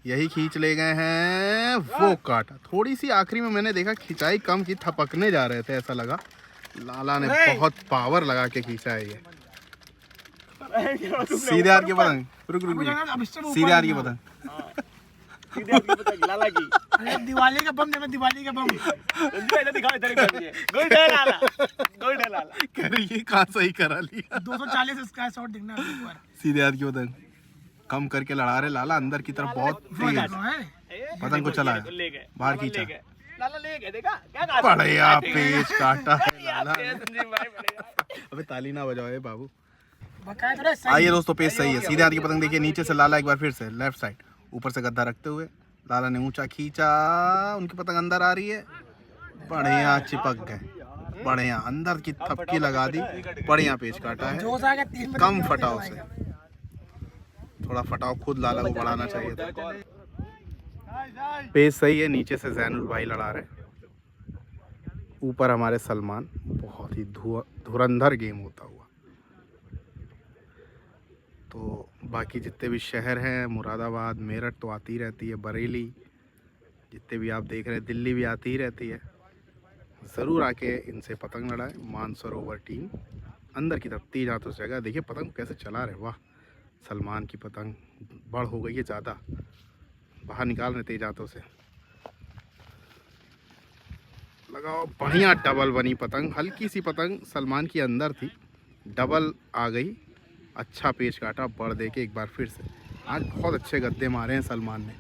यही खींच ले गए हैं, वो काटा। थोड़ी सी आखिरी में मैंने देखा खिंचाई कम की, थपकने जा रहे थे, ऐसा लगा। लाला ने बहुत पावर लगा के खींचा है ये। सीधे हाथ की पतंग, रुक सीधे हाथ की पतंग, लाला की दिवाली का बम देना, दिवाली का बम। दिखाओ इधर गुड है लाला, गुड है लाला। करिए कहाँ सही करा लिया। 240 इसका शॉट दिखना है ऊपर। सीधे हाथ की पतंग कम करके लड़ा रहे लाला, अंदर की तरफ बहुत तेज पतंग को चलाया, बाहर खींचा, लाला ले गए, देखा क्या कहा? बढ़िया पेच काटा है लाला। संजीव भाई बढ़िया। अबे ताली ना बजाओ ए बाबू। बकाया थोड़ा सही। आइए दोस्तों, पेज सही है। सीधे हाथ की पतंग देखिए, नीचे से लाला एक बार फिर से लेफ्ट साइड, ऊपर से गद्दा रखते हुए लाला ने ऊंचा खींचा, उनकी पतंग अंदर आ रही है, बढ़िया चिपक गए, बढ़िया अंदर की थपकी लगा दी, बढ़िया पेच काटा है, जोश आ गया 3 मिनट। कम फटाव से। थोड़ा फटाव खुद लाला को बढ़ाना चाहिए था। पेज सही है, नीचे से जैनुल भाई लड़ा रहे, ऊपर हमारे सलमान। बहुत ही धुरंधर गेम होता हुआ। तो बाकी जितने भी शहर हैं, मुरादाबाद, मेरठ तो आती रहती है, बरेली, जितने भी आप देख रहे हैं, दिल्ली भी आती ही रहती है। ज़रूर आके इनसे पतंग लड़ाए। मानसरोवर टीम अंदर की तरफ तेज हाथों से जगह देखिए, पतंग कैसे चला रहे, वाह। सलमान की पतंग बड़ हो गई है ज़्यादा, बाहर निकाल रहे तेज हाथों से। लगाओ, बढ़िया डबल बनी पतंग। हल्की सी पतंग सलमान की अंदर थी, डबल आ गई, अच्छा पेच काटा, बढ़ दे के एक बार फिर से। आज बहुत अच्छे गद्दे मारे हैं सलमान ने।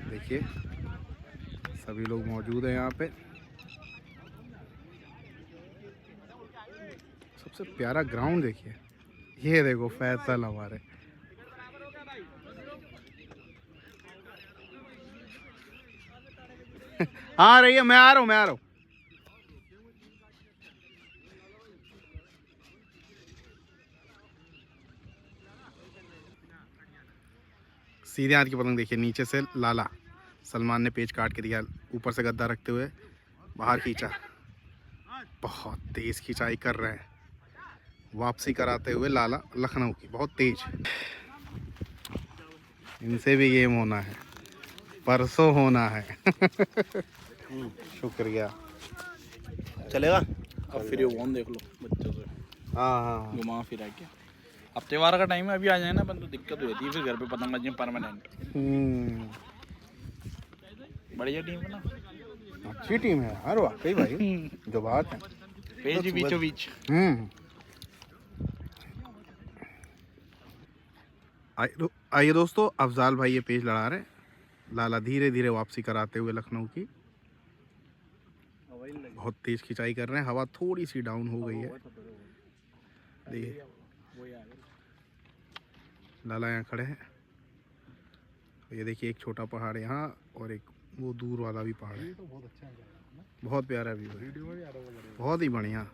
देखिए सभी लोग मौजूद हैं यहाँ पे। सबसे प्यारा ग्राउंड देखिए, ये देखो फैसल हमारे। हाँ रही है, मैं आ रहा हूँ। सीधे हाथ की पतंग देखिए, नीचे से लाला, सलमान ने पेच काट के दिया, ऊपर से गद्दा रखते हुए बाहर खींचा, बहुत तेज खिंचाई कर रहे हैं, वापसी कराते हुए लाला लखनऊ की, बहुत तेज। इनसे भी गेम होना है, परसों होना है। शुक्रिया। चलेगा अब फिर ये वन देख लो बच्चों से, हाँ घुमा फिरा के। अब त्योहार का टाइम है, अभी आ जाए ना अपन तो दिक्कत हो जाती है, फिर घर पे पतंग बजे परमानेंट। बढ़िया टीम है ना, अच्छी टीम है यार, वाकई भाई जो बात है। पेज बीचों बीच। आइए दोस्तों, अफजाल भाई ये पेज लड़ा रहे, लाला धीरे धीरे वापसी कराते हुए लखनऊ की, बहुत तेज खिंचाई कर रहे हैं। हवा थोड़ी सी डाउन हो गई है, देखिए लाला यहाँ खड़े हैं। ये देखिए एक छोटा पहाड़ यहाँ और एक वो दूर वाला भी पहाड़ है, बहुत प्यारा व्यू है, बहुत ही बढ़िया।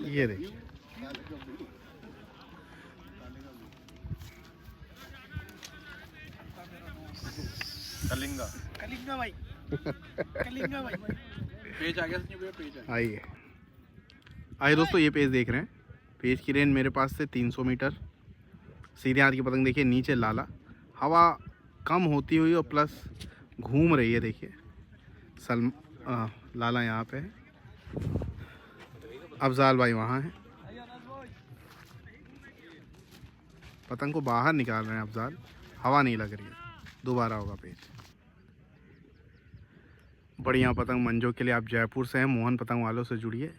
ये देखिए कलिंगा भाई, कलिंगा भाई। पेज आ गया, पेज आ आइए दोस्तों, ये पेज देख रहे हैं, पेज की रेंज मेरे पास से 300 मीटर। सीधे हाथ की पतंग देखिए, नीचे लाला, हवा कम होती हुई और प्लस घूम रही है। देखिए लाला यहाँ पे है, अफजाल भाई वहाँ है, पतंग को बाहर निकाल रहे हैं अफजाल। हवा नहीं लग रही है। दोबारा होगा पेज। बढ़िया पतंग मंजों के लिए आप जयपुर से हैं, मोहन पतंग वालों से जुड़िए।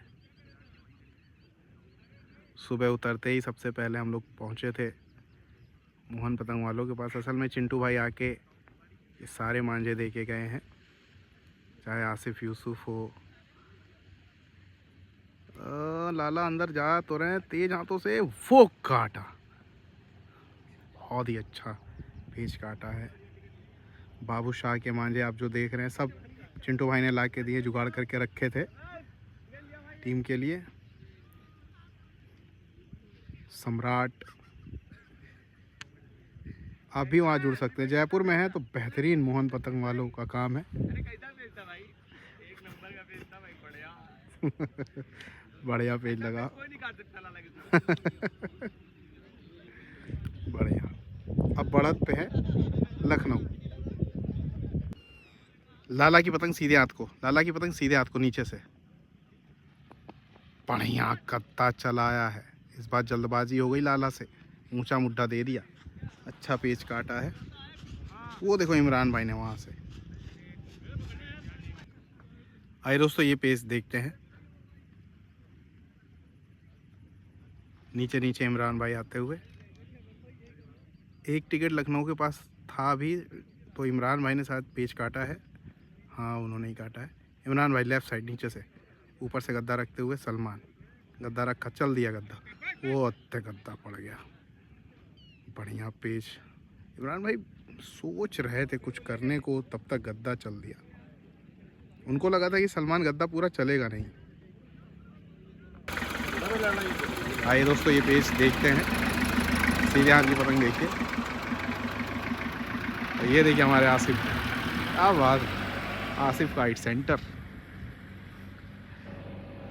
सुबह उतरते ही सबसे पहले हम लोग पहुंचे थे मोहन पतंग वालों के पास। असल में चिंटू भाई आके ये सारे मांझे दे के गए हैं, चाहे आसिफ यूसुफ हो। लाला अंदर जा तो रहे हैं तेज हाथों से, वो काटा, बहुत ही अच्छा पेच काटा है। बाबू शाह के मांझे आप जो देख रहे हैं सब चिंटू भाई ने ला के दिए, जुगाड़ करके रखे थे टीम के लिए। सम्राट, आप भी वहाँ जुड़ सकते हैं, जयपुर में है तो बेहतरीन मोहन पतंग वालों का काम है। बढ़िया पेज लगा। बढ़िया। अब बढ़त पे है लखनऊ। लाला की पतंग सीधे हाथ को, लाला की पतंग सीधे हाथ को नीचे से। बढ़िया कत्ता चलाया है, इस बार जल्दबाजी हो गई लाला से, ऊंचा मुड्ढा दे दिया। अच्छा पेच काटा है। वो देखो इमरान भाई ने वहाँ से। आइए दोस्तों ये पेज देखते हैं। नीचे नीचे इमरान भाई आते हुए। एक टिकट लखनऊ के पास था भी, तो इमरान भाई ने शायद पेच काटा है। हाँ उन्होंने ही काटा है। इमरान भाई लेफ़्ट साइड नीचे से, ऊपर से गद्दा रखते हुए सलमान। गद्दा रखा, चल दिया गद्दा, वो अत्ते गद्दा पड़ गया। बढ़िया पेच। इमरान भाई सोच रहे थे कुछ करने को, तब तक गद्दा चल दिया। उनको लगा था कि सलमान गद्दा पूरा चलेगा नहीं। आइए दोस्तों ये पेज देखते हैं। सीधे हाथ की पतंग देखिए। ये देखिए हमारे आसिफ, क्या बात, आसिफ काइट सेंटर।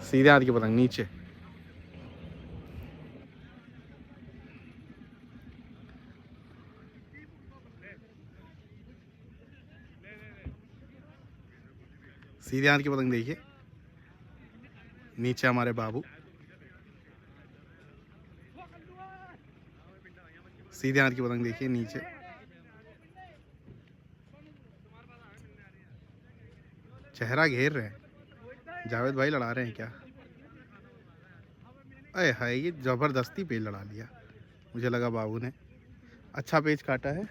सीधे हाथ की पतंग नीचे। सीधे हाथ की पतंग देखिए। नीचे हमारे बाबू। सीधे हाथ की पतंग देखिए नीचे। चेहरा घेर रहे हैं। जावेद भाई लड़ा रहे हैं क्या? अरे हाय, ये ज़बरदस्ती पेज लड़ा लिया। मुझे लगा बाबू ने। अच्छा पेज काटा है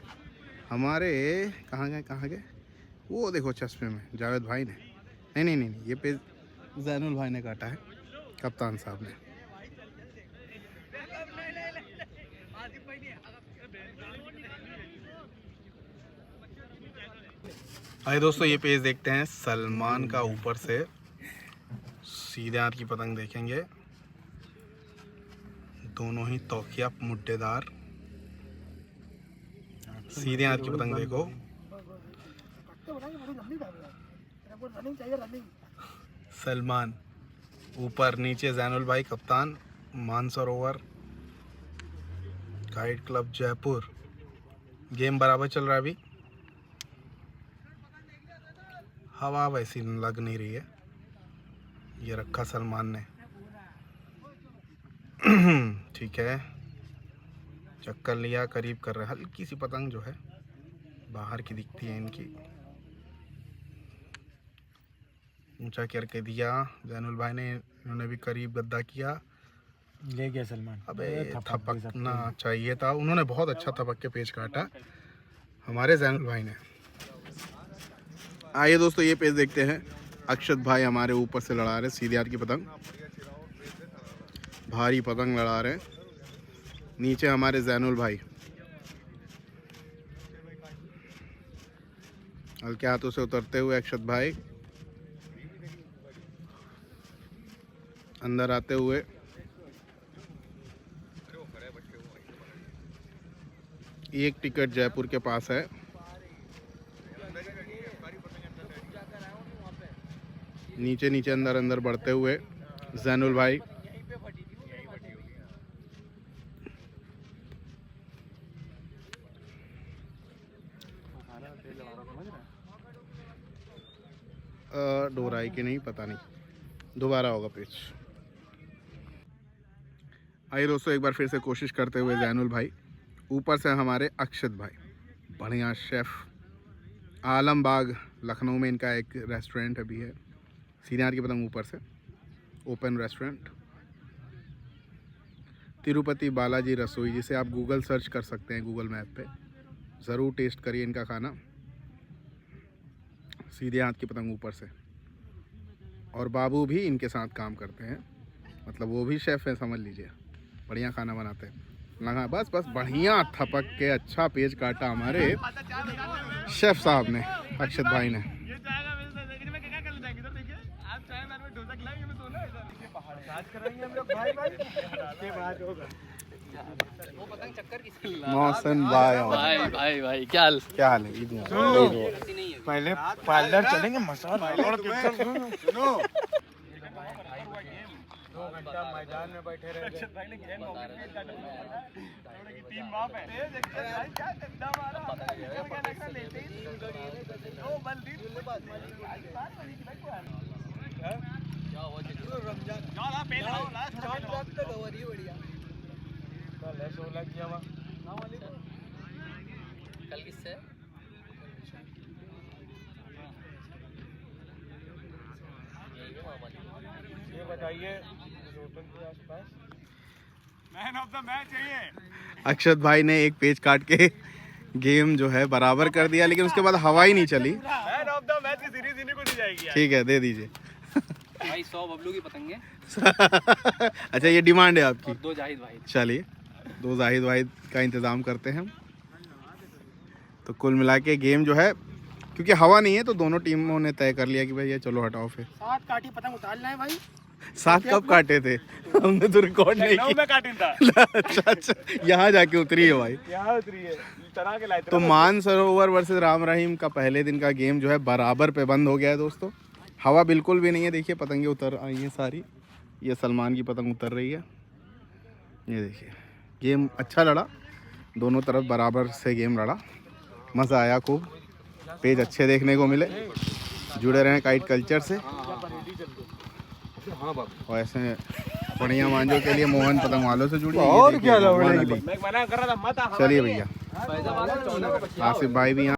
हमारे। कहाँ गए? वो देखो चश्मे में जावेद भाई ने। नहीं, ये पेज जैनुल भाई ने काटा है, कप्तान साहब ने। आइए दोस्तों ये पेज देखते हैं। सलमान का ऊपर से सीधे हाथ की पतंग देखेंगे। दोनों ही तौकिया मुड्डेदार। सीधे हाथ की पतंग देखो। सलमान ऊपर, नीचे जैनुल भाई कप्तान, Mansarovar kite club Jaipur. Game बराबर चल रहा है अभी। हवा वैसी लग नहीं रही है। ये रखा सलमान ने। ठीक है, चक्कर लिया, करीब कर रहे हैं। हल्की सी पतंग जो है बाहर की दिखती है इनकी। ऊंचा करके दिया जैनुल भाई ने, इन्होंने भी करीब गद्दा किया। ले गया सलमान। अबे थपकना चाहिए था, उन्होंने बहुत अच्छा थपक के पेच काटा हमारे जैनुल भाई ने। आइए दोस्तों ये पेज देखते हैं। अक्षत भाई हमारे ऊपर से लड़ा रहे सीधे हाथ की पतंग। भारी पतंग लड़ा रहे। नीचे हमारे जैनुल भाई। हल्के हाथों से उतरते हुए अक्षत भाई। अंदर आते हुए एक टिकट जयपुर के पास है। नीचे नीचे अंदर बढ़ते हुए जैनुल भाई। डोराई की नहीं, पता नहीं, दोबारा होगा पेच। आइए दोस्तों एक बार फिर से कोशिश करते हुए जैनुल भाई। ऊपर से हमारे अक्षत भाई। बढ़िया शेफ़। आलमबाग लखनऊ में इनका एक रेस्टोरेंट अभी है, सीनियर की पतंग ऊपर से, ओपन रेस्टोरेंट। तिरुपति बालाजी रसोई, जिसे आप गूगल सर्च कर सकते हैं, गूगल मैप पे ज़रूर टेस्ट करिए इनका खाना। सीधे हाथ की पतंग ऊपर से। और बाबू भी इनके साथ काम करते हैं, मतलब वो भी शेफ़ हैं समझ लीजिए, बढ़िया खाना बनाते हैं। लगा बस बढ़िया थपक के अच्छा पेज काटा हमारे शेफ़ साहब ने, अक्षत भाई ने। मौसम भाई क्या हाल? क्या हाल है? पहले पार्लर चलेंगे, मसाज सुनो। 2 घंटा मैदान में बैठे रहे। कल किससे? ये बताइए होटल के आसपास मैन ऑफ द मैच है ये। अक्षत भाई ने एक पेज काट के गेम जो है बराबर कर दिया, लेकिन उसके बाद हवा ही नहीं चली। मैन ऑफ द मैच की सीरीज इन्हीं को दी जाएगी। ठीक है, दे दीजिए। भाई 100 बबलू की पतंगे अच्छा, ये डिमांड है आपकी? 2 जाहिद भाई। चलिए, 2 जाहिद वाहिद का इंतज़ाम करते हैं हम। तो कुल मिला के गेम जो है, क्योंकि हवा नहीं है तो दोनों टीमों ने तय कर लिया कि भाई ये चलो हटाओ फिर। 7 काटी पतंग उतारना है भाई। 7 कब काटे थे? हमने तो रिकॉर्ड नहीं में काटी था। अच्छा, यहाँ जाके उतरी है भाई। यहाँ उतरी है, तरह के लाए। तो मानसरोवर वर्सेस राम रहीम का पहले दिन का गेम जो है बराबर पे बंद हो गया है दोस्तों। हवा बिल्कुल भी नहीं है, देखिए पतंगे उतर आई हैं सारी। ये सलमान की पतंग उतर रही है, ये देखिए। गेम अच्छा लड़ा, दोनों तरफ बराबर से गेम लड़ा, मज़ा आया खूब। पेज अच्छे देखने को मिले। जुड़े रहें काइट कल्चर से। और ऐसे बढ़िया मांझों के लिए मोहन पतंग वालों से जुड़ी। और क्या, चलिए भैया, आसिफ भाई भी यहाँ